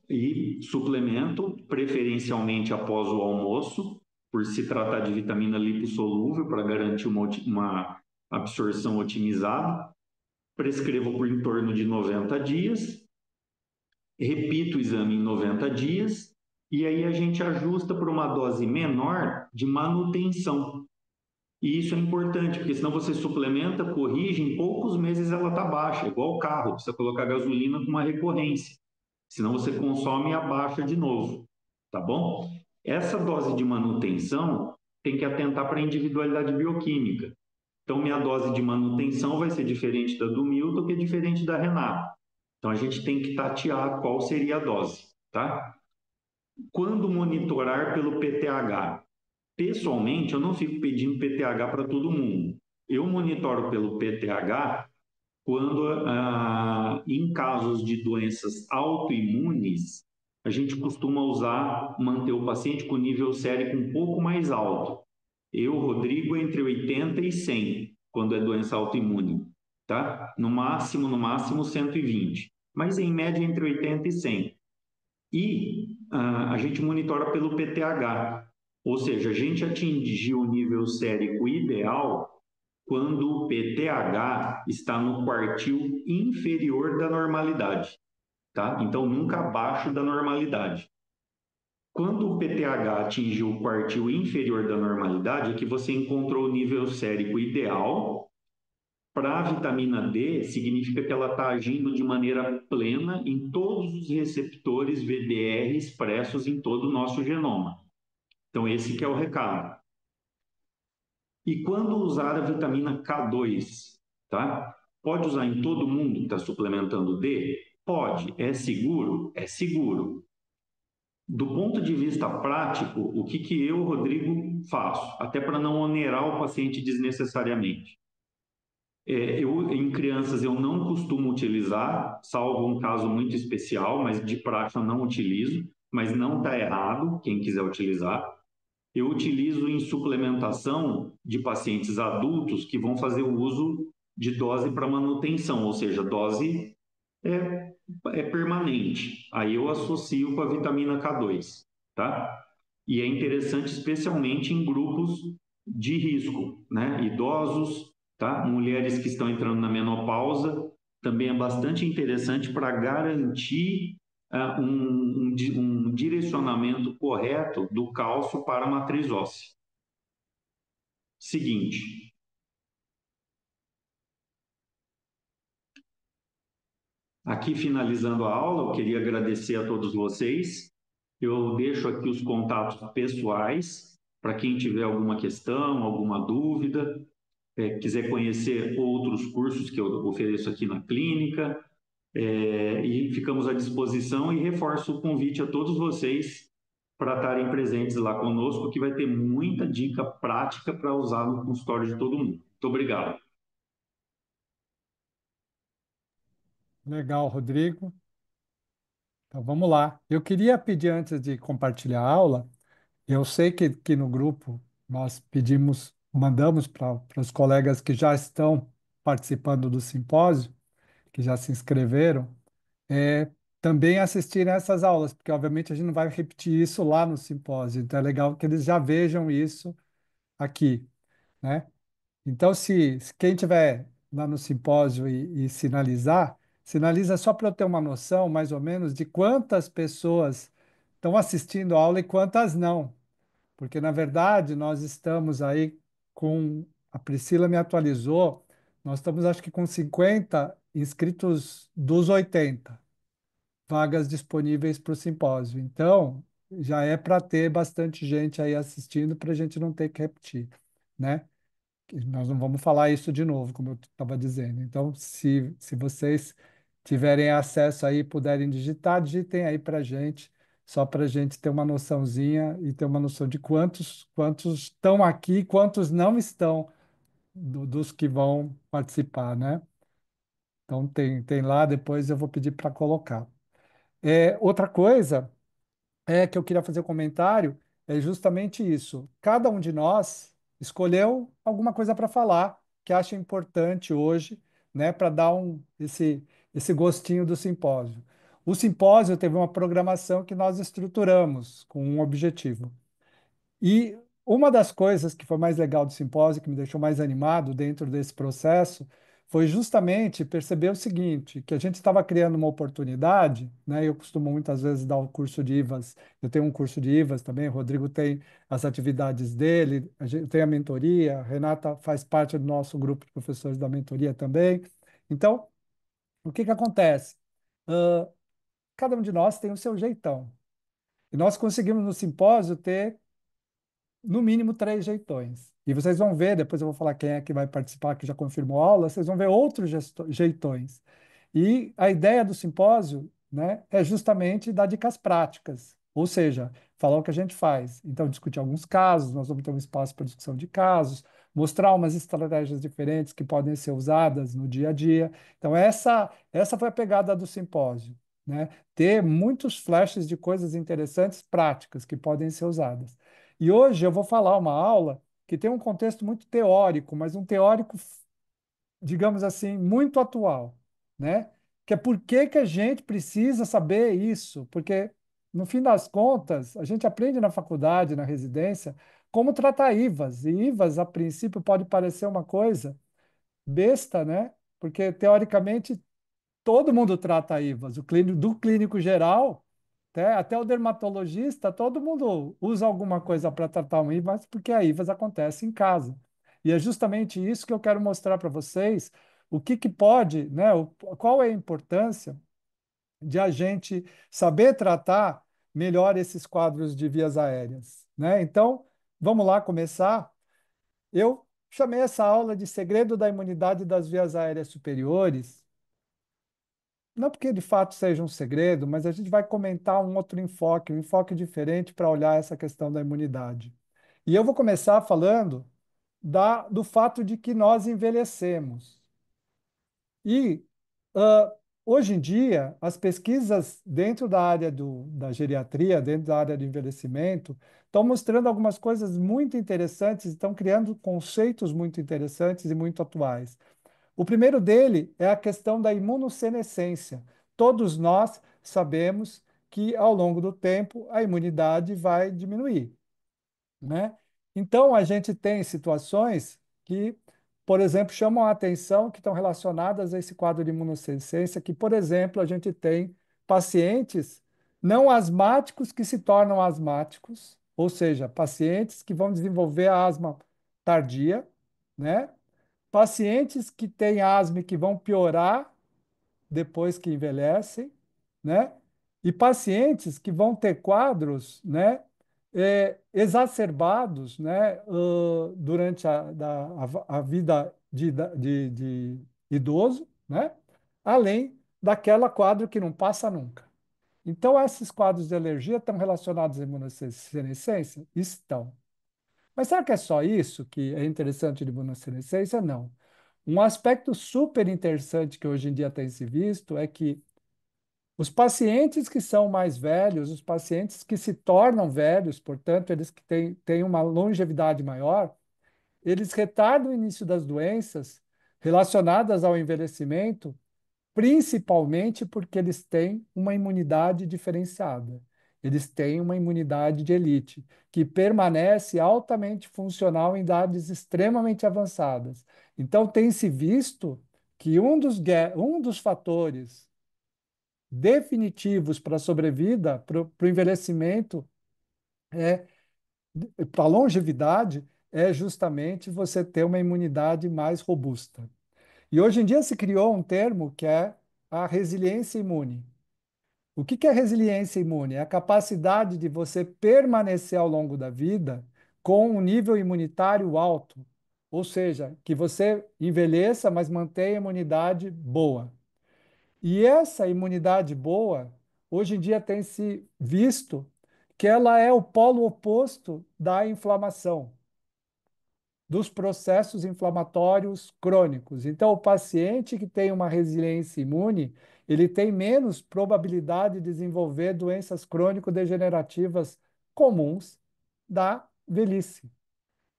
D: e suplemento, preferencialmente após o almoço, por se tratar de vitamina lipossolúvel, para garantir uma absorção otimizada. Prescrevo por em torno de 90 dias, repito o exame em 90 dias, e aí a gente ajusta para uma dose menor de manutenção. E isso é importante, porque senão você suplementa, corrige, em poucos meses ela está baixa, igual o carro, precisa colocar gasolina com uma recorrência. Senão você consome e abaixa de novo, tá bom? Essa dose de manutenção tem que atentar para a individualidade bioquímica. Então, minha dose de manutenção vai ser diferente da do Milton, que é diferente da Renata. Então, a gente tem que tatear qual seria a dose, tá? Quando monitorar pelo PTH? Pessoalmente, eu não fico pedindo PTH para todo mundo. Eu monitoro pelo PTH quando, em casos de doenças autoimunes, a gente costuma manter o paciente com nível sérico um pouco mais alto. Eu, Rodrigo, entre 80 e 100, quando é doença autoimune, tá? No máximo 120, mas em média entre 80 e 100. E a gente monitora pelo PTH, ou seja, a gente atingiu o nível sérico ideal quando o PTH está no quartil inferior da normalidade, tá? Então, nunca abaixo da normalidade. Quando o PTH atingiu o quartil inferior da normalidade, é que você encontrou o nível sérico ideal. Para a vitamina D, significa que ela está agindo de maneira plena em todos os receptores VDR expressos em todo o nosso genoma. Então, esse que é o recado. E quando usar a vitamina K2, tá? Pode usar em todo mundo que está suplementando D? Pode. É seguro? É seguro. Do ponto de vista prático, o que eu, Rodrigo, faço? Até para não onerar o paciente desnecessariamente. Em crianças eu não costumo utilizar, salvo um caso muito especial, mas de praxe eu não utilizo, mas não está errado, quem quiser utilizar. Eu utilizo em suplementação de pacientes adultos que vão fazer o uso de dose para manutenção, ou seja, dose é, é permanente. Aí eu associo com a vitamina K2, tá? E é interessante especialmente em grupos de risco, né? Idosos, tá? Mulheres que estão entrando na menopausa, também é bastante interessante para garantir um direcionamento correto do cálcio para a matriz óssea. Seguinte, aqui finalizando a aula, eu queria agradecer a todos vocês. Eu deixo aqui os contatos pessoais para quem tiver alguma questão, alguma dúvida, quiser conhecer outros cursos que eu ofereço aqui na clínica, e ficamos à disposição e reforço o convite a todos vocês para estarem presentes lá conosco, que vai ter muita dica prática para usar no consultório de todo mundo. Muito obrigado.
A: Legal, Rodrigo. Então vamos lá. Eu queria pedir antes de compartilhar a aula, eu sei que no grupo nós pedimos, mandamos para os colegas que já estão participando do simpósio, que já se inscreveram, também assistirem a essas aulas, porque obviamente a gente não vai repetir isso lá no simpósio, então é legal que eles já vejam isso aqui, né? Então, se quem tiver lá no simpósio e sinalizar, sinaliza só para eu ter uma noção, mais ou menos, de quantas pessoas estão assistindo a aula e quantas não. Porque, na verdade, nós estamos aí com. A Priscila me atualizou, nós estamos, acho que, com 50 inscritos dos 80 vagas disponíveis para o simpósio. Então, já é para ter bastante gente aí assistindo para a gente não ter que repetir, né? Nós não vamos falar isso de novo, como eu estava dizendo. Então, se vocês tiverem acesso aí, puderem digitar, digitem aí para a gente, só para a gente ter uma noçãozinha e ter uma noção de quantos estão aqui, quantos não estão dos que vão participar, né? Então, tem lá, depois eu vou pedir para colocar. Outra coisa que eu queria fazer um comentário é justamente isso. Cada um de nós escolheu alguma coisa para falar que acha importante hoje, né, para dar esse gostinho do simpósio. O simpósio teve uma programação que nós estruturamos com um objetivo. E uma das coisas que foi mais legal do simpósio, que me deixou mais animado dentro desse processo, foi justamente perceber o seguinte, que a gente estava criando uma oportunidade, né? Eu costumo muitas vezes dar o curso de IVAS, eu tenho um curso de IVAS também, o Rodrigo tem as atividades dele, a gente tem a mentoria, a Renata faz parte do nosso grupo de professores da mentoria também. Então, o que que acontece? Ah, cada um de nós tem o seu jeitão. E nós conseguimos no simpósio ter no mínimo três jeitões. E vocês vão ver, depois eu vou falar quem é que vai participar, que já confirmou a aula, vocês vão ver outros jeitões. E a ideia do simpósio, né, é justamente dar dicas práticas, ou seja, falar o que a gente faz. Então, discutir alguns casos, nós vamos ter um espaço para discussão de casos, mostrar umas estratégias diferentes que podem ser usadas no dia a dia. Então, essa foi a pegada do simpósio, né? Ter muitos flashes de coisas interessantes, práticas, que podem ser usadas. E hoje eu vou falar uma aula que tem um contexto muito teórico, mas um teórico, digamos assim, muito atual, né? Que é por que que a gente precisa saber isso? Porque, no fim das contas, a gente aprende na faculdade, na residência, como tratar IVAs. E IVAs, a princípio, pode parecer uma coisa besta, né? Porque, teoricamente, todo mundo trata IVAs, do clínico geral até o dermatologista, todo mundo usa alguma coisa para tratar um IVAS, porque a IVAS acontece em casa. E é justamente isso que eu quero mostrar para vocês, o que que pode, né, qual é a importância de a gente saber tratar melhor esses quadros de vias aéreas, né? Então, vamos lá começar. Eu chamei essa aula de Segredo da Imunidade das Vias Aéreas Superiores, não porque de fato seja um segredo, mas a gente vai comentar um enfoque diferente para olhar essa questão da imunidade. E eu vou começar falando do fato de que nós envelhecemos. E ah, hoje em dia, as pesquisas dentro da área da geriatria, dentro da área do envelhecimento, estão mostrando algumas coisas muito interessantes, estão criando conceitos muito interessantes e muito atuais. O primeiro dele é a questão da imunossenescência. Todos nós sabemos que, ao longo do tempo, a imunidade vai diminuir, né? Então, a gente tem situações que, por exemplo, chamam a atenção, que estão relacionadas a esse quadro de imunossenescência, que, por exemplo, a gente tem pacientes não asmáticos que se tornam asmáticos, ou seja, pacientes que vão desenvolver a asma tardia, né? Pacientes que têm asma e que vão piorar depois que envelhecem, né? E pacientes que vão ter quadros, né, exacerbados, né, durante a vida de idoso, né? Além daquela quadro que não passa nunca. Então, esses quadros de alergia estão relacionados à imunossenescência? Estão. Mas será que é só isso que é interessante de imunossenescência? Não. Um aspecto super interessante que hoje em dia tem se visto é que os pacientes que são mais velhos, os pacientes que se tornam velhos, portanto, eles que têm uma longevidade maior, eles retardam o início das doenças relacionadas ao envelhecimento, principalmente porque eles têm uma imunidade diferenciada. Eles têm uma imunidade de elite, que permanece altamente funcional em idades extremamente avançadas. Então, tem-se visto que um dos fatores definitivos para a sobrevida, para o envelhecimento, é, para a longevidade, é justamente você ter uma imunidade mais robusta. E hoje em dia se criou um termo que é a resiliência imune. O que é resiliência imune? É a capacidade de você permanecer ao longo da vida com um nível imunitário alto. Ou seja, que você envelheça, mas mantenha a imunidade boa. E essa imunidade boa, hoje em dia tem se visto que ela é o polo oposto da inflamação, dos processos inflamatórios crônicos. Então, o paciente que tem uma resiliência imune, ele tem menos probabilidade de desenvolver doenças crônico-degenerativas comuns da velhice.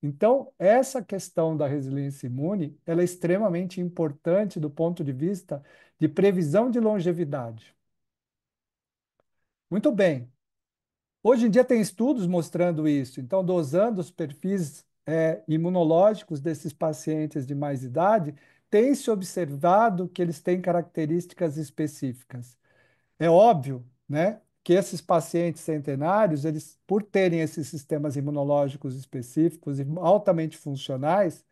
A: Então, essa questão da resiliência imune, ela é extremamente importante do ponto de vista de previsão de longevidade. Muito bem. Hoje em dia tem estudos mostrando isso. Então, dosando os perfis imunológicos desses pacientes de mais idade, tem se observado que eles têm características específicas. É óbvio, né, que esses pacientes centenários, eles, por terem esses sistemas imunológicos específicos e altamente funcionais,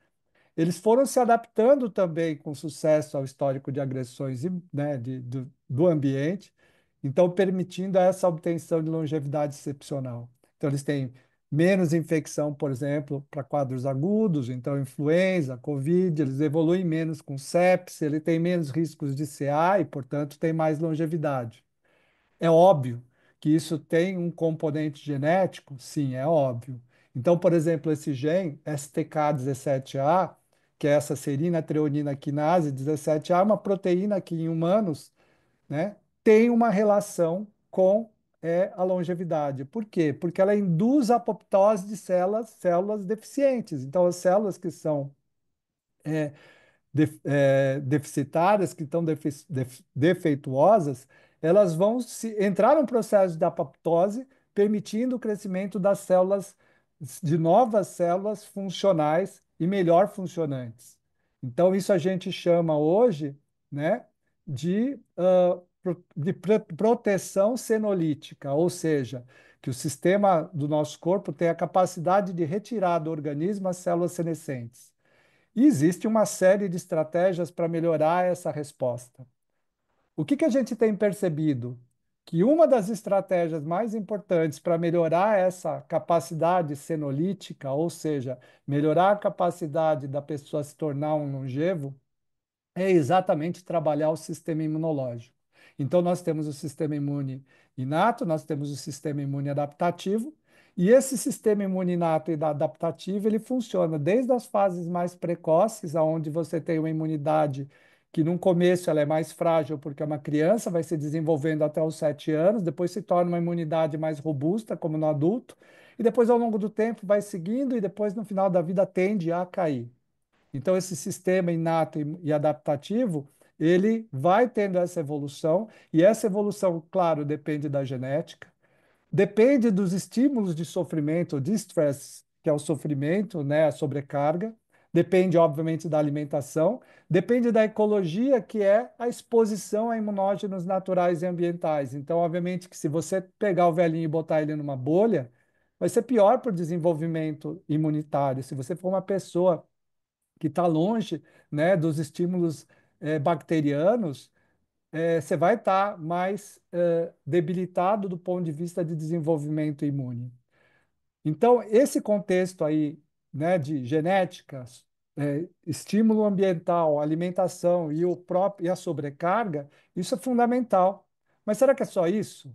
A: eles foram se adaptando também com sucesso ao histórico de agressões, né, do ambiente, então permitindo essa obtenção de longevidade excepcional. Então, eles têm menos infecção, por exemplo, para quadros agudos, então influenza, Covid, eles evoluem menos com sepsis, ele tem menos riscos de CA e, portanto, tem mais longevidade. É óbvio que isso tem um componente genético? Sim, é óbvio. Então, por exemplo, esse gene STK17A, que é essa serina treonina quinase 17A, é uma proteína que em humanos, né, tem uma relação com a longevidade. Por quê? Porque ela induz a apoptose de células deficientes. Então, as células que são deficitárias, que estão defeituosas, elas vão entrar num processo de apoptose, permitindo o crescimento das células, de novas células funcionais e melhor funcionantes. Então, isso a gente chama hoje, né, de proteção senolítica, ou seja, que o sistema do nosso corpo tem a capacidade de retirar do organismo as células senescentes. E existe uma série de estratégias para melhorar essa resposta. O que a gente tem percebido? Que uma das estratégias mais importantes para melhorar essa capacidade senolítica, ou seja, melhorar a capacidade da pessoa se tornar um longevo, é exatamente trabalhar o sistema imunológico. Então, nós temos o sistema imune inato, nós temos o sistema imune adaptativo, e esse sistema imune inato e adaptativo, ele funciona desde as fases mais precoces, onde você tem uma imunidade que no começo ela é mais frágil, porque é uma criança, vai se desenvolvendo até os 7 anos, depois se torna uma imunidade mais robusta, como no adulto, e depois, ao longo do tempo, vai seguindo e depois, no final da vida, tende a cair. Então, esse sistema inato e adaptativo, ele vai tendo essa evolução, e essa evolução, claro, depende da genética, depende dos estímulos de sofrimento, de stress, que é o sofrimento, né, a sobrecarga. Depende, obviamente, da alimentação. Depende da ecologia, que é a exposição a imunógenos naturais e ambientais. Então, obviamente, que se você pegar o velhinho e botar ele numa bolha, vai ser pior para o desenvolvimento imunitário. Se você for uma pessoa que está longe, né, dos estímulos bacterianos, você vai estar mais debilitado do ponto de vista de desenvolvimento imune. Então, esse contexto aí, né, de genética, estímulo ambiental, alimentação e a sobrecarga, isso é fundamental. Mas será que é só isso?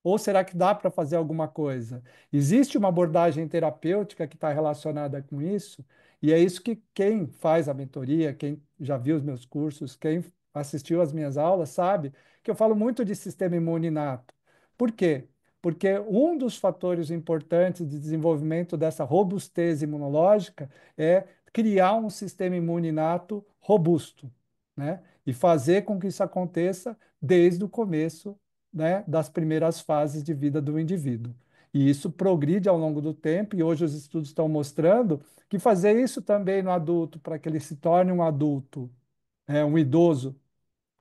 A: Ou será que dá para fazer alguma coisa? Existe uma abordagem terapêutica que está relacionada com isso, e é isso que quem faz a mentoria, quem já viu os meus cursos, quem assistiu às minhas aulas, sabe que eu falo muito de sistema imune inato. Por quê? Porque um dos fatores importantes de desenvolvimento dessa robustez imunológica é criar um sistema imune inato robusto, né? E fazer com que isso aconteça desde o começo, né, das primeiras fases de vida do indivíduo. E isso progride ao longo do tempo, e hoje os estudos estão mostrando que fazer isso também no adulto, para que ele se torne um adulto, um idoso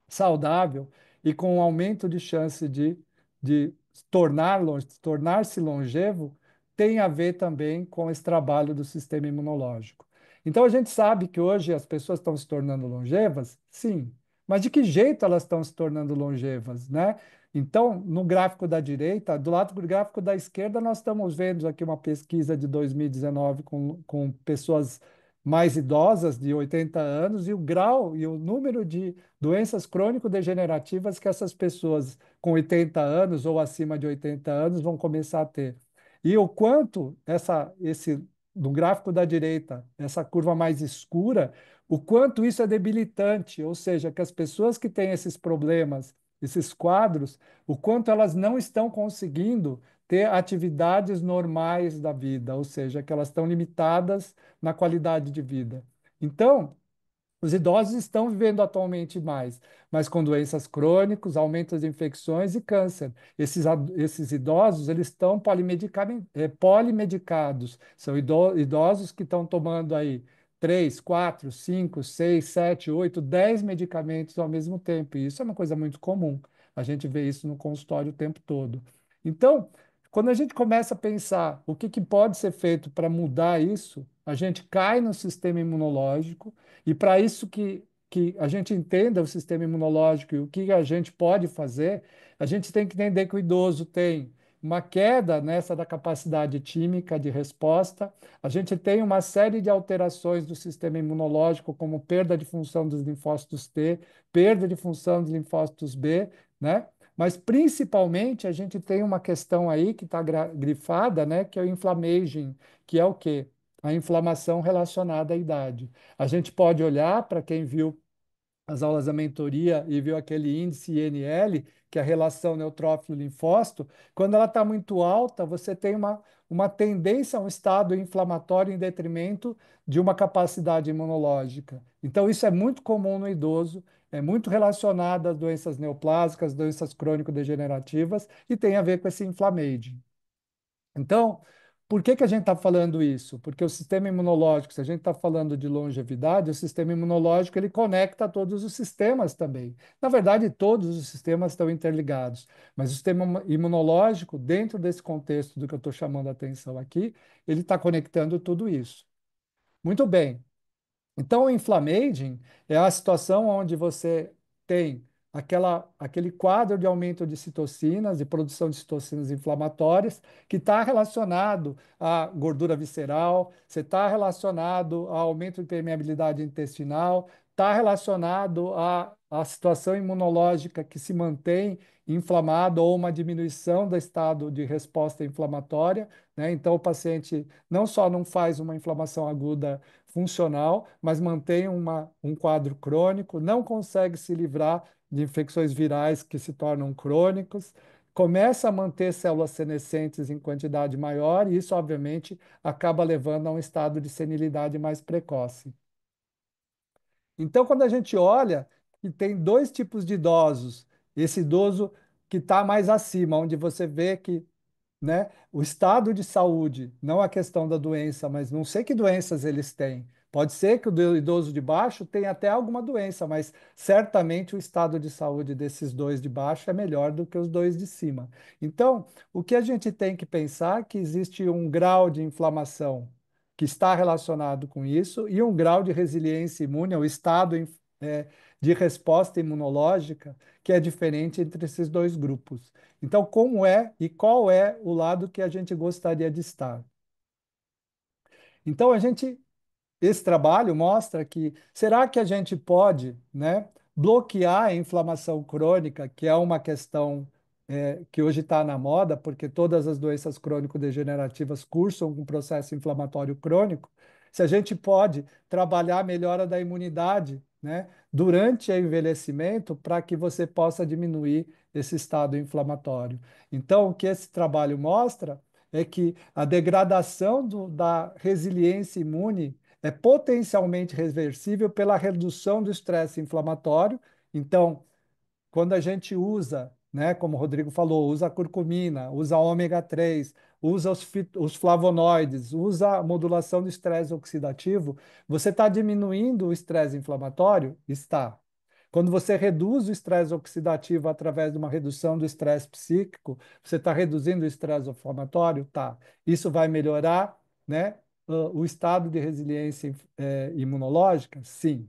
A: saudável e com um aumento de chance de tornar-se longevo, tem a ver também com esse trabalho do sistema imunológico. Então, a gente sabe que hoje as pessoas estão se tornando longevas, sim, mas de que jeito elas estão se tornando longevas, né? Então, no gráfico da direita, do lado do gráfico da esquerda, nós estamos vendo aqui uma pesquisa de 2019 com pessoas mais idosas, de 80 anos, e o grau e o número de doenças crônico-degenerativas que essas pessoas com 80 anos ou acima de 80 anos vão começar a ter. E o quanto no gráfico da direita, essa curva mais escura, o quanto isso é debilitante, ou seja, que as pessoas que têm esses problemas, esses quadros, o quanto elas não estão conseguindo ter atividades normais da vida, ou seja, que elas estão limitadas na qualidade de vida. Então, os idosos estão vivendo atualmente mais, mas com doenças crônicas, aumento de infecções e câncer. Esses idosos, eles estão polimedicados. São idosos que estão tomando aí 3, 4, 5, 6, 7, 8, 10 medicamentos ao mesmo tempo. E isso é uma coisa muito comum. A gente vê isso no consultório o tempo todo. Então, quando a gente começa a pensar o que pode ser feito para mudar isso, a gente cai no sistema imunológico, e para isso que a gente entenda o sistema imunológico e o que a gente pode fazer, a gente tem que entender que o idoso tem uma queda nessa da capacidade tímica de resposta, a gente tem uma série de alterações do sistema imunológico, como perda de função dos linfócitos T, perda de função dos linfócitos B, né? Mas principalmente a gente tem uma questão aí que está grifada, né? Que é o inflammaging, que é o quê? A inflamação relacionada à idade. A gente pode olhar para quem viu as aulas da mentoria e viu aquele índice INL, que é a relação neutrófilo-linfócito, quando ela está muito alta, você tem uma tendência a um estado inflamatório em detrimento de uma capacidade imunológica. Então, isso é muito comum no idoso, é muito relacionado às doenças neoplásicas, doenças crônico-degenerativas, e tem a ver com esse inflammaging. Então, por que a gente está falando isso? Porque o sistema imunológico, se a gente está falando de longevidade, o sistema imunológico ele conecta todos os sistemas também. Na verdade, todos os sistemas estão interligados, mas o sistema imunológico, dentro desse contexto do que eu estou chamando a atenção aqui, ele está conectando tudo isso. Muito bem. Então, o inflammaging é a situação onde você tem aquele quadro de aumento de citocinas, de produção de citocinas inflamatórias, que está relacionado à gordura visceral, você está relacionado ao aumento de permeabilidade intestinal, está relacionado à situação imunológica que se mantém inflamado ou uma diminuição do estado de resposta inflamatória, né? Então, o paciente não só não faz uma inflamação aguda funcional, mas mantém um quadro crônico, não consegue se livrar de infecções virais que se tornam crônicos, começa a manter células senescentes em quantidade maior, e isso, obviamente, acaba levando a um estado de senilidade mais precoce. Então, quando a gente olha que tem dois tipos de idosos, esse idoso que está mais acima, onde você vê que, né, o estado de saúde, não a questão da doença, mas não sei que doenças eles têm. Pode ser que o idoso de baixo tenha até alguma doença, mas certamente o estado de saúde desses dois de baixo é melhor do que os dois de cima. Então, o que a gente tem que pensar é que existe um grau de inflamação que está relacionado com isso e um grau de resiliência imune, o estado de resposta imunológica, que é diferente entre esses dois grupos. Então, como é e qual é o lado que a gente gostaria de estar? Então, esse trabalho mostra que será que a gente pode, né, bloquear a inflamação crônica, que é uma questão que hoje está na moda, porque todas as doenças crônico-degenerativas cursam um processo inflamatório crônico. Se a gente pode trabalhar a melhora da imunidade, né, durante o envelhecimento para que você possa diminuir esse estado inflamatório. Então, o que esse trabalho mostra é que a degradação da resiliência imune é potencialmente reversível pela redução do estresse inflamatório. Então, quando a gente usa, né, como o Rodrigo falou, usa a curcumina, usa ômega 3, usa os flavonoides, usa a modulação do estresse oxidativo, você está diminuindo o estresse inflamatório? Está. Quando você reduz o estresse oxidativo através de uma redução do estresse psíquico, você está reduzindo o estresse inflamatório? Tá. Isso vai melhorar, né, o estado de resiliência imunológica? Sim.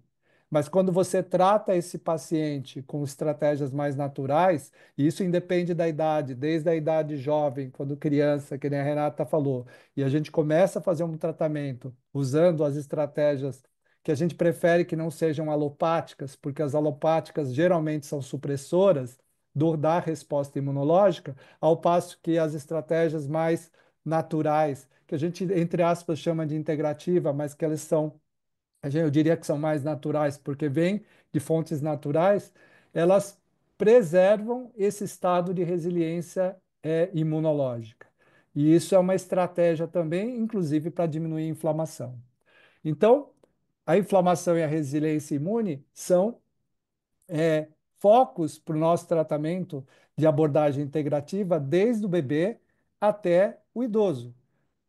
A: Mas quando você trata esse paciente com estratégias mais naturais, e isso independe da idade, desde a idade jovem, quando criança, que nem a Renata falou, e a gente começa a fazer um tratamento usando as estratégias que a gente prefere que não sejam alopáticas, porque as alopáticas geralmente são supressoras da resposta imunológica, ao passo que as estratégias mais naturais, que a gente, entre aspas, chama de integrativa, mas que elas são eu diria que são mais naturais, porque vêm de fontes naturais, elas preservam esse estado de resiliência imunológica. E isso é uma estratégia também, inclusive, para diminuir a inflamação. Então, a inflamação e a resiliência imune são focos para o nosso tratamento de abordagem integrativa desde o bebê até o idoso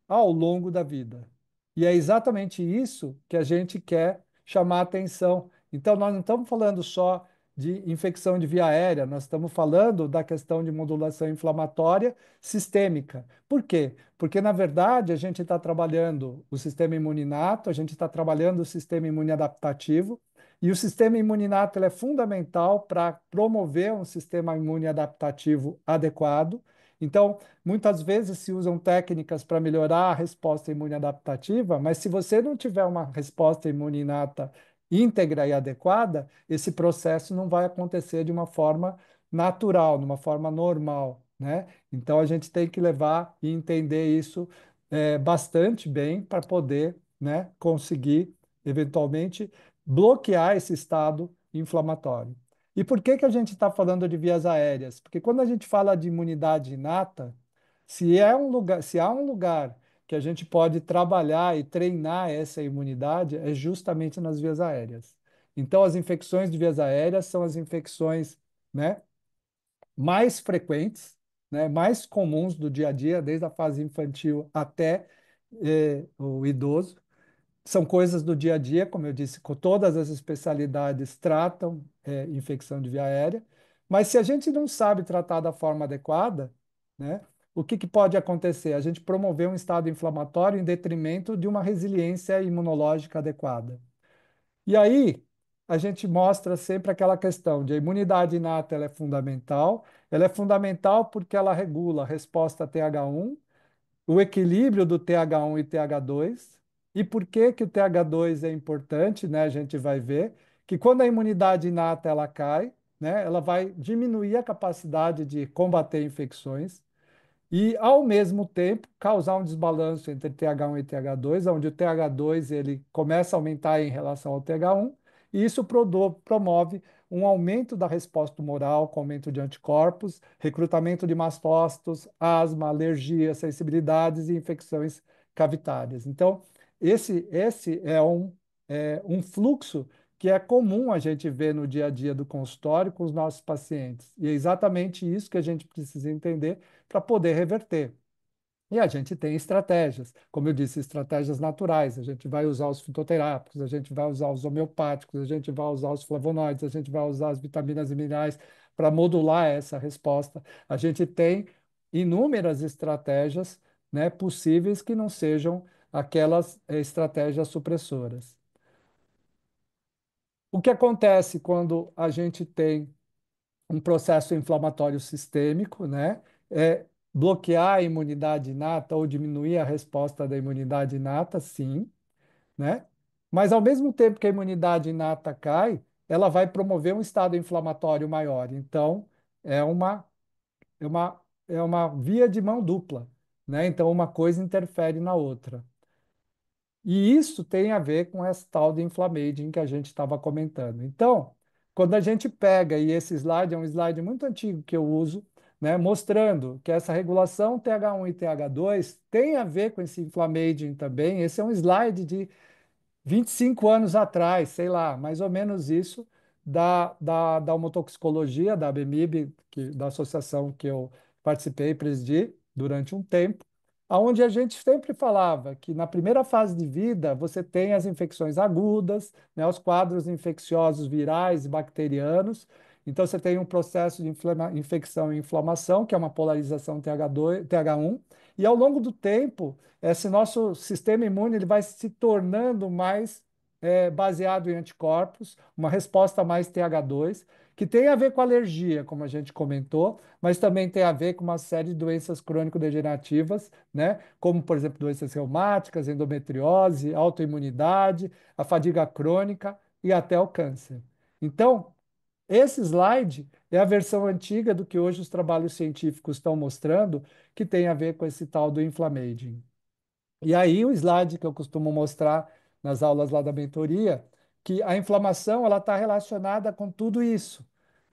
A: ao longo da vida. E é exatamente isso que a gente quer chamar a atenção. Então, nós não estamos falando só de infecção de via aérea, nós estamos falando da questão de modulação inflamatória sistêmica. Por quê? Porque, na verdade, a gente está trabalhando o sistema imuninato, a gente está trabalhando o sistema imune adaptativo, e o sistema imuninato ele é fundamental para promover um sistema imune adaptativo adequado. Então, muitas vezes se usam técnicas para melhorar a resposta imune adaptativa, mas se você não tiver uma resposta imune inata íntegra e adequada, esse processo não vai acontecer de uma forma natural, de uma forma normal, né? Então a gente tem que levar e entender isso bastante bem para poder, né, conseguir eventualmente bloquear esse estado inflamatório. E por que que a gente está falando de vias aéreas? Porque quando a gente fala de imunidade inata, se há um lugar que a gente pode trabalhar e treinar essa imunidade, é justamente nas vias aéreas. Então, as infecções de vias aéreas são as infecções, né, mais frequentes, né, mais comuns do dia a dia, desde a fase infantil até o idoso. São coisas do dia a dia, como eu disse, com todas as especialidades tratam infecção de via aérea, mas se a gente não sabe tratar da forma adequada, né, o que pode acontecer? A gente promover um estado inflamatório em detrimento de uma resiliência imunológica adequada. E aí, a gente mostra sempre aquela questão de a imunidade inata ela é fundamental porque ela regula a resposta TH1, o equilíbrio do TH1 e TH2. E por que que o TH2 é importante, né? A gente vai ver que quando a imunidade inata ela cai, né, ela vai diminuir a capacidade de combater infecções e, ao mesmo tempo, causar um desbalanço entre TH1 e TH2, onde o TH2 ele começa a aumentar em relação ao TH1, e isso promove um aumento da resposta tumoral, com aumento de anticorpos, recrutamento de mastócitos, asma, alergia, sensibilidades e infecções cavitárias. Então, esse é um fluxo que é comum a gente ver no dia a dia do consultório com os nossos pacientes. E é exatamente isso que a gente precisa entender para poder reverter. E a gente tem estratégias, como eu disse, estratégias naturais. A gente vai usar os fitoterápicos, a gente vai usar os homeopáticos, a gente vai usar os flavonoides, a gente vai usar as vitaminas e minerais para modular essa resposta. A gente tem inúmeras estratégias, né, possíveis que não sejam aquelas estratégias supressoras. O que acontece quando a gente tem um processo inflamatório sistêmico, né? É bloquear a imunidade inata ou diminuir a resposta da imunidade inata, sim, né? Mas ao mesmo tempo que a imunidade inata cai, ela vai promover um estado inflamatório maior. Então, é uma, é uma, é uma via de mão dupla, né? Então, uma coisa interfere na outra. E isso tem a ver com essa tal de inflammaging que a gente estava comentando. Então, quando a gente pega, e esse slide é um slide muito antigo que eu uso, né, mostrando que essa regulação TH1 e TH2 tem a ver com esse inflammaging também. Esse é um slide de 25 anos atrás, sei lá, mais ou menos isso, da homotoxicologia, da ABMIB, da associação que eu participei e presidi durante um tempo, onde a gente sempre falava que na primeira fase de vida você tem as infecções agudas, né, os quadros infecciosos virais e bacterianos. Então você tem um processo de infecção e inflamação, que é uma polarização TH2, TH1, e ao longo do tempo esse nosso sistema imune ele vai se tornando mais baseado em anticorpos, uma resposta mais TH2, que tem a ver com alergia, como a gente comentou, mas também tem a ver com uma série de doenças crônico-degenerativas, né? Como, por exemplo, doenças reumáticas, endometriose, autoimunidade, a fadiga crônica e até o câncer. Então, esse slide é a versão antiga do que hoje os trabalhos científicos estão mostrando, que tem a ver com esse tal do inflammaging. E aí o slide que eu costumo mostrar nas aulas lá da mentoria, que a inflamação ela está relacionada com tudo isso,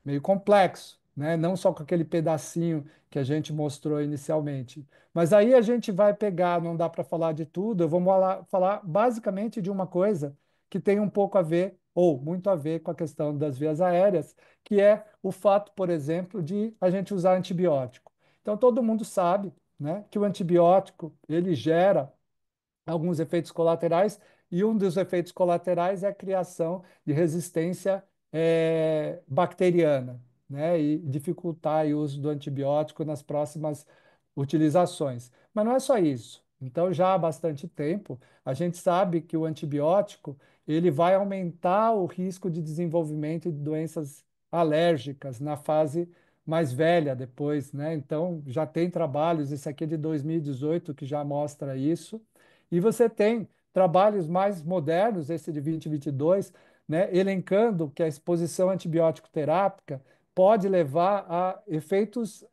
A: meio complexo, né? Não só com aquele pedacinho que a gente mostrou inicialmente. Mas aí a gente vai pegar, não dá para falar de tudo, eu vou falar basicamente de uma coisa que tem um pouco a ver, ou muito a ver com a questão das vias aéreas, que é o fato, por exemplo, de a gente usar antibiótico. Então todo mundo sabe, né, que o antibiótico ele gera alguns efeitos colaterais, e um dos efeitos colaterais é a criação de resistência bacteriana, né? E dificultar o uso do antibiótico nas próximas utilizações. Mas não é só isso. Então, já há bastante tempo, a gente sabe que o antibiótico ele vai aumentar o risco de desenvolvimento de doenças alérgicas na fase mais velha depois, né? Então, já tem trabalhos, esse aqui é de 2018, que já mostra isso. E você tem trabalhos mais modernos, esse de 2022, né, elencando que a exposição antibiótico terápica pode levar a efeitos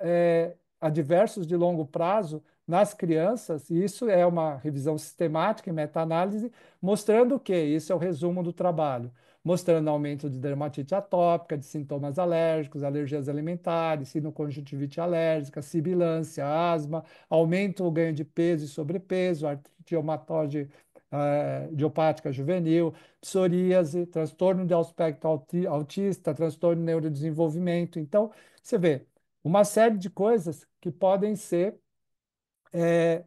A: adversos de longo prazo nas crianças, e isso é uma revisão sistemática e meta-análise, mostrando o quê? Isso é o resumo do trabalho, mostrando aumento de dermatite atópica, de sintomas alérgicos, alergias alimentares, sinoconjuntivite alérgica, sibilância, asma, aumento ou ganho de peso e sobrepeso, artrite reumatoide idiopática juvenil, psoríase, transtorno de aspecto autista, transtorno de neurodesenvolvimento. Então, você vê uma série de coisas que podem ser é,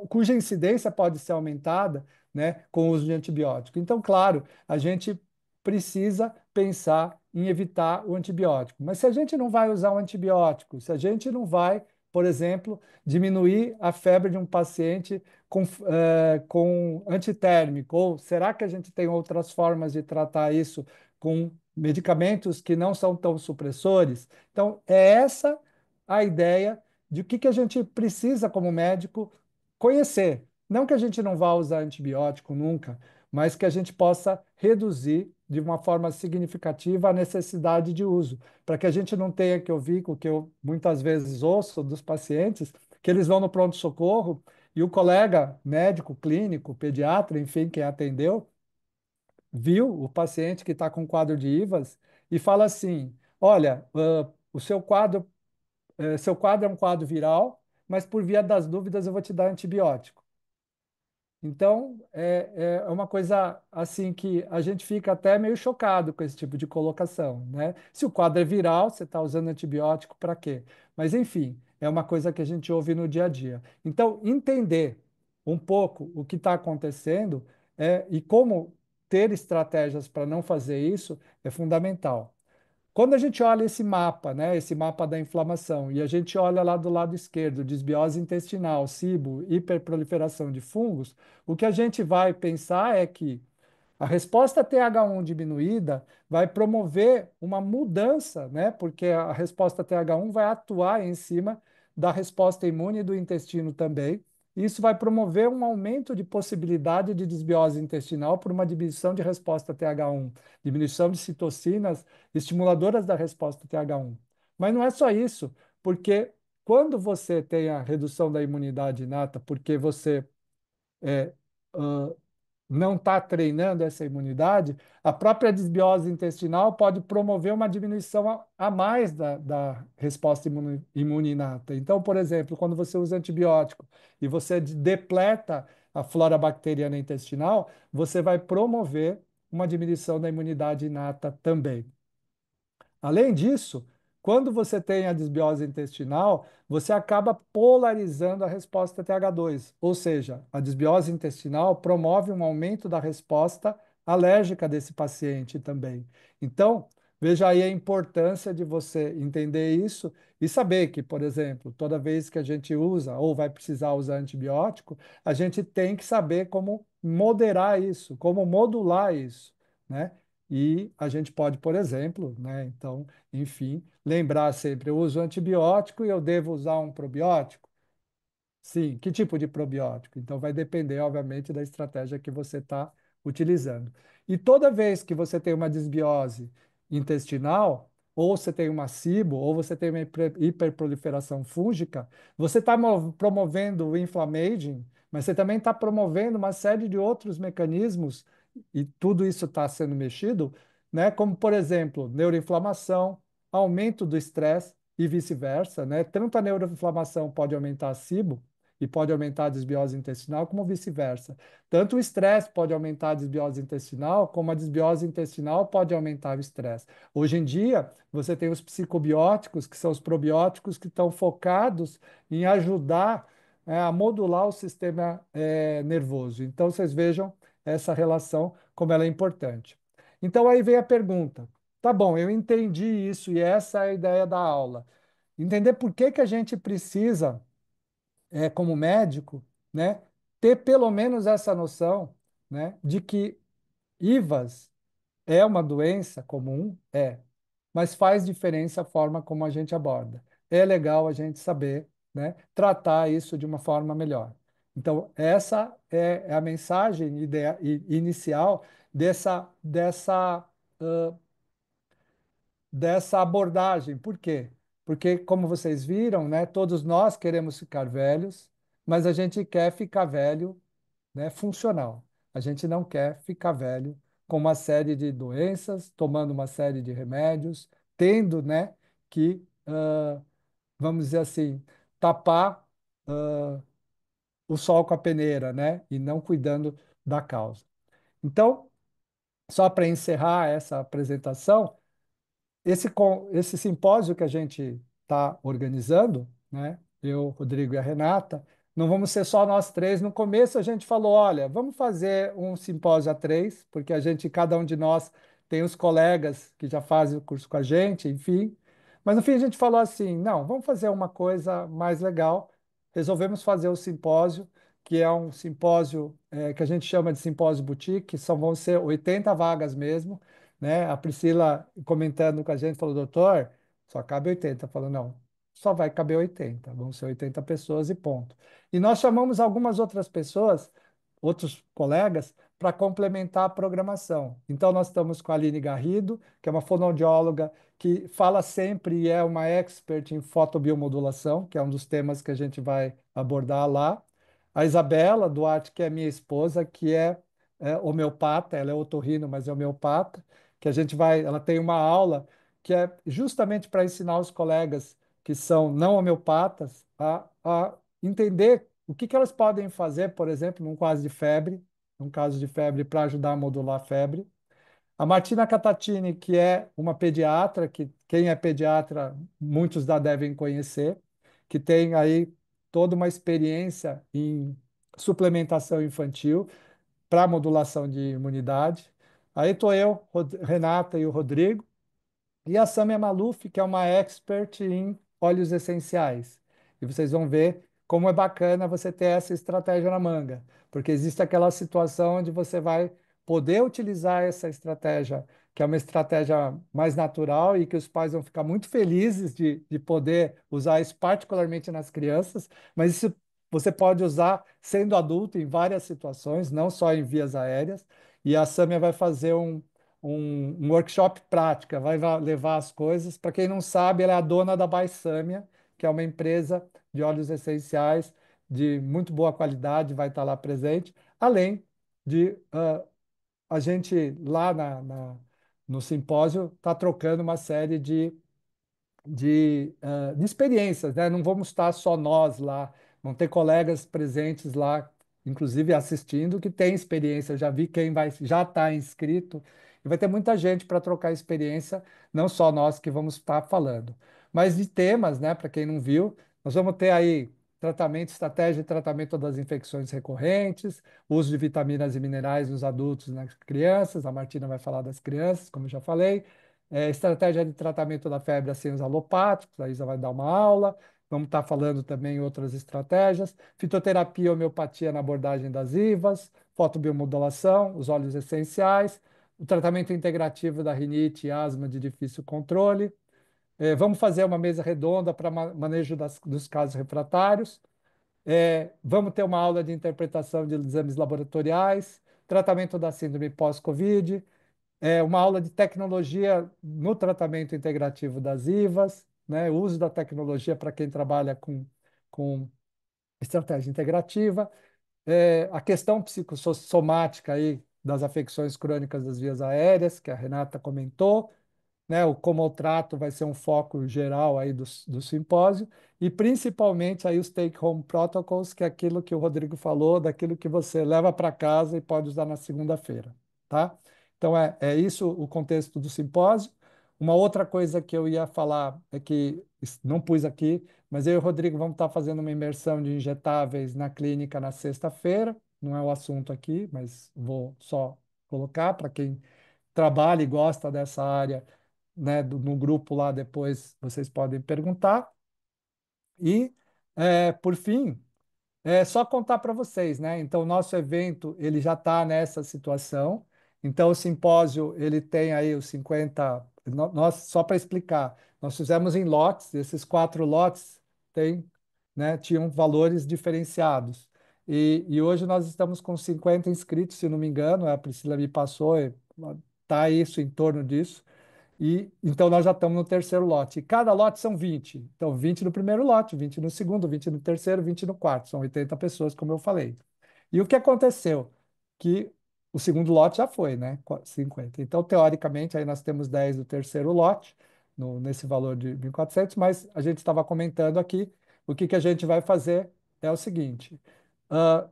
A: cuja incidência pode ser aumentada, né, com o uso de antibiótico. Então, claro, a gente precisa pensar em evitar o antibiótico. Mas se a gente não vai usar o antibiótico, se a gente não vai, por exemplo, diminuir a febre de um paciente com antitérmico, ou será que a gente tem outras formas de tratar isso com medicamentos que não são tão supressores? Então, é essa a ideia de o que a gente precisa, como médico, conhecer. Não que a gente não vá usar antibiótico nunca, mas que a gente possa reduzir de uma forma significativa a necessidade de uso, para que a gente não tenha que ouvir o que eu muitas vezes ouço dos pacientes, que eles vão no pronto-socorro e o colega médico, clínico, pediatra, enfim, quem atendeu, viu o paciente que está com quadro de IVAS e fala assim: olha, o seu quadro é um quadro viral, mas por via das dúvidas eu vou te dar antibiótico. Então, é uma coisa assim que a gente fica até meio chocado com esse tipo de colocação, né? Se o quadro é viral, você está usando antibiótico para quê? Mas, enfim, é uma coisa que a gente ouve no dia a dia. Então, entender um pouco o que está acontecendo e como ter estratégias para não fazer isso é fundamental. Quando a gente olha esse mapa, né, esse mapa da inflamação, e a gente olha lá do lado esquerdo, desbiose intestinal, SIBO, hiperproliferação de fungos, o que a gente vai pensar é que a resposta TH1 diminuída vai promover uma mudança, né? Porque a resposta TH1 vai atuar em cima da resposta imune do intestino também. Isso vai promover um aumento de possibilidade de desbiose intestinal por uma diminuição de resposta TH1, diminuição de citocinas estimuladoras da resposta TH1. Mas não é só isso, porque quando você tem a redução da imunidade inata, porque você é, não está treinando essa imunidade, a própria desbiose intestinal pode promover uma diminuição a mais da resposta imune inata. Então, por exemplo, quando você usa antibiótico e você depleta a flora bacteriana intestinal, você vai promover uma diminuição da imunidade inata também. Além disso, quando você tem a desbiose intestinal, você acaba polarizando a resposta TH2, ou seja, a desbiose intestinal promove um aumento da resposta alérgica desse paciente também. Então, veja aí a importância de você entender isso e saber que, por exemplo, toda vez que a gente usa ou vai precisar usar antibiótico, a gente tem que saber como moderar isso, como modular isso, né? E a gente pode, por exemplo, né? Então, enfim, lembrar sempre, eu uso antibiótico e eu devo usar um probiótico? Sim, que tipo de probiótico? Então, vai depender, obviamente, da estratégia que você está utilizando. E toda vez que você tem uma desbiose intestinal, ou você tem uma SIBO, ou você tem uma hiperproliferação fúngica, você está promovendo o inflammaging, mas você também está promovendo uma série de outros mecanismos, e tudo isso está sendo mexido, né? Como, por exemplo, neuroinflamação, aumento do estresse e vice-versa, né? Tanto a neuroinflamação pode aumentar a SIBO, e pode aumentar a desbiose intestinal, como vice-versa. Tanto o estresse pode aumentar a desbiose intestinal, como a desbiose intestinal pode aumentar o estresse. Hoje em dia, você tem os psicobióticos, que são os probióticos que estão focados em ajudar a modular o sistema nervoso. Então, vocês vejam essa relação, como ela é importante. Então, aí vem a pergunta. Tá bom, eu entendi isso e essa é a ideia da aula. Entender por que que a gente precisa como médico, né, ter pelo menos essa noção, né, de que IVAS é uma doença comum, mas faz diferença a forma como a gente aborda. É legal a gente saber, né, tratar isso de uma forma melhor. Então, essa é a mensagem inicial dessa abordagem. Por quê? Porque, como vocês viram, né, todos nós queremos ficar velhos, mas a gente quer ficar velho, né, funcional. A gente não quer ficar velho com uma série de doenças, tomando uma série de remédios, tendo, né, que, vamos dizer assim, tapar, o sol com a peneira, né, e não cuidando da causa. Então, só para encerrar essa apresentação, esse simpósio que a gente está organizando, né? Eu, Rodrigo e a Renata, não vamos ser só nós três. No começo a gente falou, olha, vamos fazer um simpósio a três, porque cada um de nós tem os colegas que já fazem o curso com a gente, enfim. Mas no fim a gente falou assim, não, vamos fazer uma coisa mais legal. Resolvemos fazer o simpósio, que é um simpósio que a gente chama de simpósio boutique, vão ser 80 vagas mesmo, né? A Priscila comentando com a gente falou, doutor, só cabe 80. Falou, não, só vai caber 80, vão ser 80 pessoas e ponto. E nós chamamos algumas outras pessoas outros colegas para complementar a programação. Então, nós estamos com a Aline Garrido, que é uma fonoaudióloga que fala sempre e é uma expert em fotobiomodulação, que é um dos temas que a gente vai abordar lá. A Isabela Duarte, que é minha esposa, que é homeopata, ela é otorrino, mas é homeopata, que a gente vai, ela tem uma aula que é justamente para ensinar os colegas que são não homeopatas a entender o que elas podem fazer, por exemplo, num caso de febre, para ajudar a modular a febre. A Martina Catatini, que é uma pediatra, que quem é pediatra, muitos da devem conhecer, que tem aí toda uma experiência em suplementação infantil para modulação de imunidade. Aí estou eu, Renata e o Rodrigo, e a Samia Maluf, que é uma expert em óleos essenciais. E vocês vão ver como é bacana você ter essa estratégia na manga, porque existe aquela situação onde você vai poder utilizar essa estratégia, que é uma estratégia mais natural e que os pais vão ficar muito felizes de poder usar isso, particularmente nas crianças, mas isso você pode usar sendo adulto em várias situações, não só em vias aéreas. E a Samia vai fazer um workshop prática, levar as coisas. Para quem não sabe, ela é a dona da Baissâmia, que é uma empresa de óleos essenciais de muito boa qualidade, vai estar lá presente, além de a gente lá no simpósio está trocando uma série de experiências, né? Não vamos estar só nós lá, vão ter colegas presentes lá, inclusive assistindo, que tem experiência. Eu já vi quem vai, já está inscrito, e vai ter muita gente para trocar experiência, não só nós que vamos estar falando. Mas de temas, né? Para quem não viu, nós vamos ter aí tratamento, estratégia de tratamento das infecções recorrentes, uso de vitaminas e minerais nos adultos e nas crianças. A Martina vai falar das crianças, como eu já falei, estratégia de tratamento da febre assim os alopáticos, a Isa vai dar uma aula. Vamos estar falando também outras estratégias, fitoterapia e homeopatia na abordagem das IVAs, fotobiomodulação, os óleos essenciais, o tratamento integrativo da rinite e asma de difícil controle. Vamos fazer uma mesa redonda para manejo dos casos refratários. Vamos ter uma aula de interpretação de exames laboratoriais, tratamento da síndrome pós-Covid, uma aula de tecnologia no tratamento integrativo das IVAs, né? O uso da tecnologia para quem trabalha com estratégia integrativa, a questão psicossomática aí das afecções crônicas das vias aéreas, que a Renata comentou, né? O como o trato vai ser um foco geral aí do simpósio, e principalmente aí os take-home protocols, que é aquilo que o Rodrigo falou, daquilo que você leva para casa e pode usar na segunda-feira, tá? Então é isso o contexto do simpósio. Uma outra coisa que eu ia falar é que não pus aqui, mas eu e o Rodrigo vamos estar fazendo uma imersão de injetáveis na clínica na sexta-feira. Não é o assunto aqui, mas vou só colocar para quem trabalha e gosta dessa área, né, no grupo lá depois vocês podem perguntar. E, por fim, é só contar para vocês, né? Então, o nosso evento ele já está nessa situação. Então, o simpósio ele tem aí os 50. Nós, só para explicar, nós fizemos em lotes, esses 4 lotes têm, né, tinham valores diferenciados. E hoje nós estamos com 50 inscritos, se não me engano, a Priscila me passou, está isso em torno disso. E então nós já estamos no terceiro lote. E cada lote são 20. Então, 20 no primeiro lote, 20 no segundo, 20 no terceiro, 20 no quarto. São 80 pessoas, como eu falei. E o que aconteceu? Que o segundo lote já foi, né? 50. Então, teoricamente, aí nós temos 10 do terceiro lote, nesse valor de 1.400, mas a gente estava comentando aqui, o que a gente vai fazer é o seguinte: ah,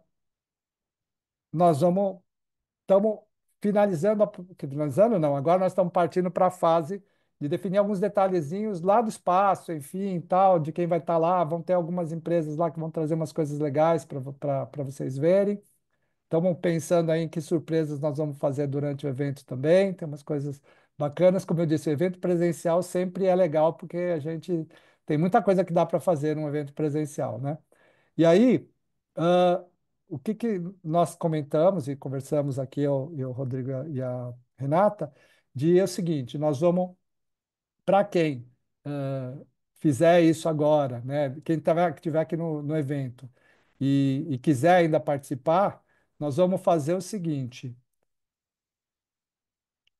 A: nós estamos finalizando, finalizando não, agora nós estamos partindo para a fase de definir alguns detalhezinhos lá do espaço, enfim, tal, de quem vai estar lá. Vão ter algumas empresas lá que vão trazer umas coisas legais para vocês verem. Estamos pensando aí em que surpresas nós vamos fazer durante o evento também. Tem umas coisas bacanas. Como eu disse, o evento presencial sempre é legal, porque a gente tem muita coisa que dá para fazer num evento presencial, né? E aí, ah, o que nós comentamos e conversamos aqui, eu, o Rodrigo e a Renata, de é o seguinte: nós vamos, para quem fizer isso agora, né, quem tiver aqui no evento e quiser ainda participar, nós vamos fazer o seguinte.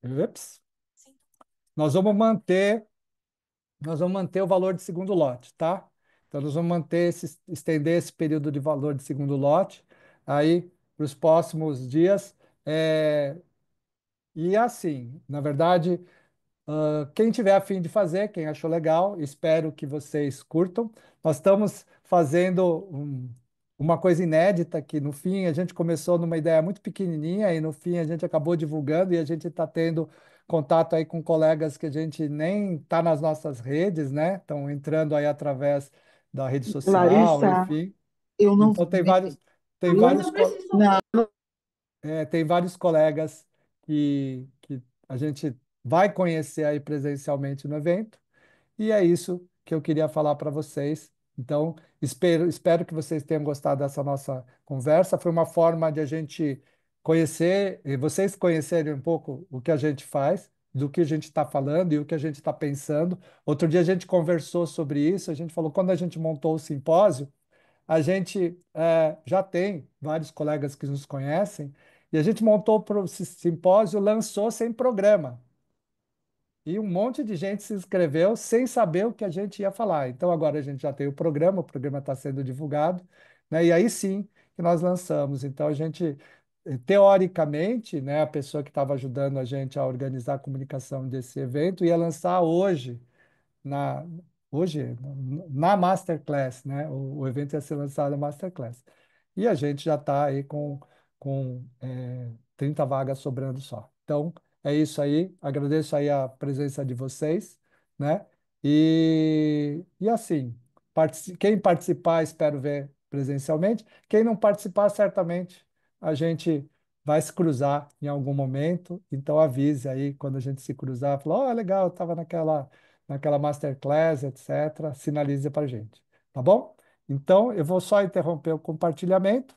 A: Ups. Nós vamos manter, nós vamos manter o valor de segundo lote, tá? Então, nós vamos estender esse período de valor de segundo lote aí para os próximos dias. E assim, na verdade, quem tiver a fim de fazer, quem achou legal, espero que vocês curtam. Nós estamos fazendo uma coisa inédita que no fim a gente começou numa ideia muito pequenininha e no fim a gente acabou divulgando e a gente está tendo contato aí com colegas que a gente nem está nas nossas redes, né? Estão entrando aí através da rede social,
E: Larissa,
A: enfim.
E: eu não
A: Então tem
E: eu
A: vários,
E: não preciso. Não,
A: tem vários colegas que a gente vai conhecer aí presencialmente no evento, e é isso que eu queria falar para vocês. Então, espero que vocês tenham gostado dessa nossa conversa. Foi uma forma de a gente conhecer, e vocês conhecerem um pouco o que a gente faz, do que a gente está falando e o que a gente está pensando. Outro dia a gente conversou sobre isso, a gente falou, quando a gente montou o simpósio, a gente já tem vários colegas que nos conhecem, e a gente montou o simpósio, lançou sem programa. E um monte de gente se inscreveu sem saber o que a gente ia falar. Então agora a gente já tem o programa está sendo divulgado, né? E aí sim que nós lançamos. Então a gente, teoricamente, né, a pessoa que estava ajudando a gente a organizar a comunicação desse evento ia lançar na, hoje, na Masterclass, né? O evento ia ser lançado na Masterclass. E a gente já está aí com 30 vagas sobrando só. Então, é isso aí. Agradeço aí a presença de vocês, né? E assim, quem participar, espero ver presencialmente. Quem não participar, certamente a gente vai se cruzar em algum momento. Então, avise aí quando a gente se cruzar. Fala, ó, legal, eu estava naquela masterclass, etc., sinalize para a gente, tá bom? Então, eu vou só interromper o compartilhamento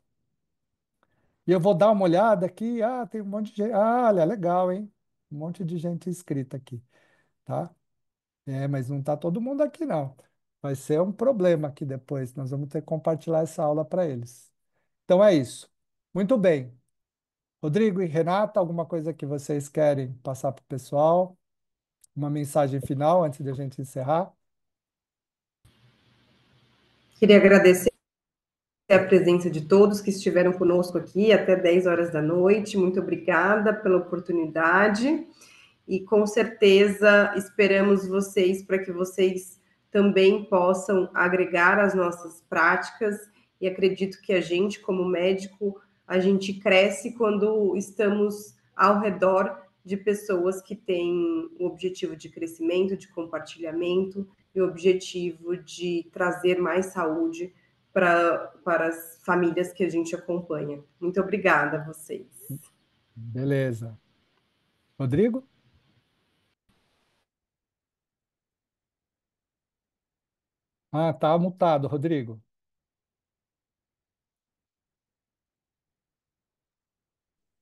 A: e eu vou dar uma olhada aqui. Ah, tem um monte de gente. Ah, olha, legal, hein? Um monte de gente inscrita aqui, tá? Mas não está todo mundo aqui, não. Vai ser um problema aqui depois. Nós vamos ter que compartilhar essa aula para eles. Então é isso. Muito bem. Rodrigo e Renata, alguma coisa que vocês querem passar para o pessoal? Uma mensagem final antes de a gente encerrar?
C: Queria agradecer a presença de todos que estiveram conosco aqui até 10 horas da noite. Muito obrigada pela oportunidade. E com certeza esperamos vocês para que vocês também possam agregar as nossas práticas. E acredito que a gente, como médico, a gente cresce quando estamos ao redor de pessoas que têm o objetivo de crescimento, de compartilhamento e o objetivo de trazer mais saúde para as famílias que a gente acompanha. Muito obrigada a vocês.
A: Beleza. Rodrigo? Ah, tá mutado, Rodrigo.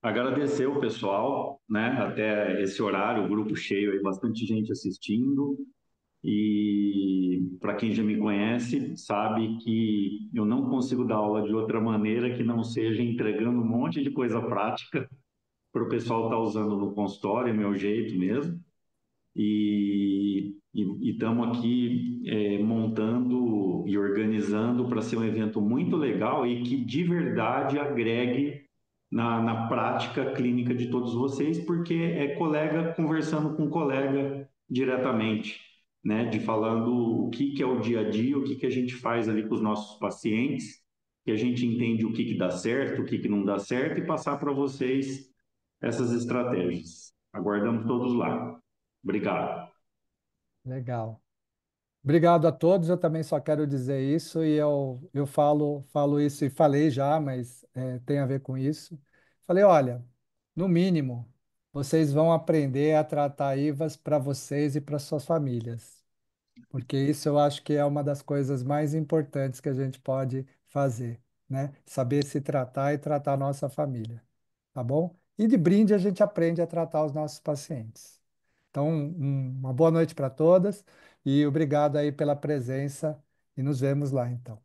D: Agradecer o pessoal, né? Até esse horário, o grupo cheio aí, bastante gente assistindo. E para quem já me conhece, sabe que eu não consigo dar aula de outra maneira que não seja entregando um monte de coisa prática para o pessoal estar usando no consultório, é meu jeito mesmo. E estamos aqui montando e organizando para ser um evento muito legal e que de verdade agregue na prática clínica de todos vocês, porque é colega conversando com colega diretamente, né? De falando o que é o dia a dia, o que a gente faz ali com os nossos pacientes, que a gente entende o que dá certo, o que não dá certo e passar para vocês essas estratégias. Aguardamos todos lá. Obrigado.
A: Legal. Obrigado a todos. Eu também só quero dizer isso e eu falo isso e falei já, mas tem a ver com isso. Falei, olha, no mínimo, vocês vão aprender a tratar IVAs para vocês e para suas famílias, porque isso eu acho que é uma das coisas mais importantes que a gente pode fazer, né? Saber se tratar e tratar a nossa família, tá bom? E de brinde a gente aprende a tratar os nossos pacientes. Então, uma boa noite para todas e obrigado aí pela presença e nos vemos lá então.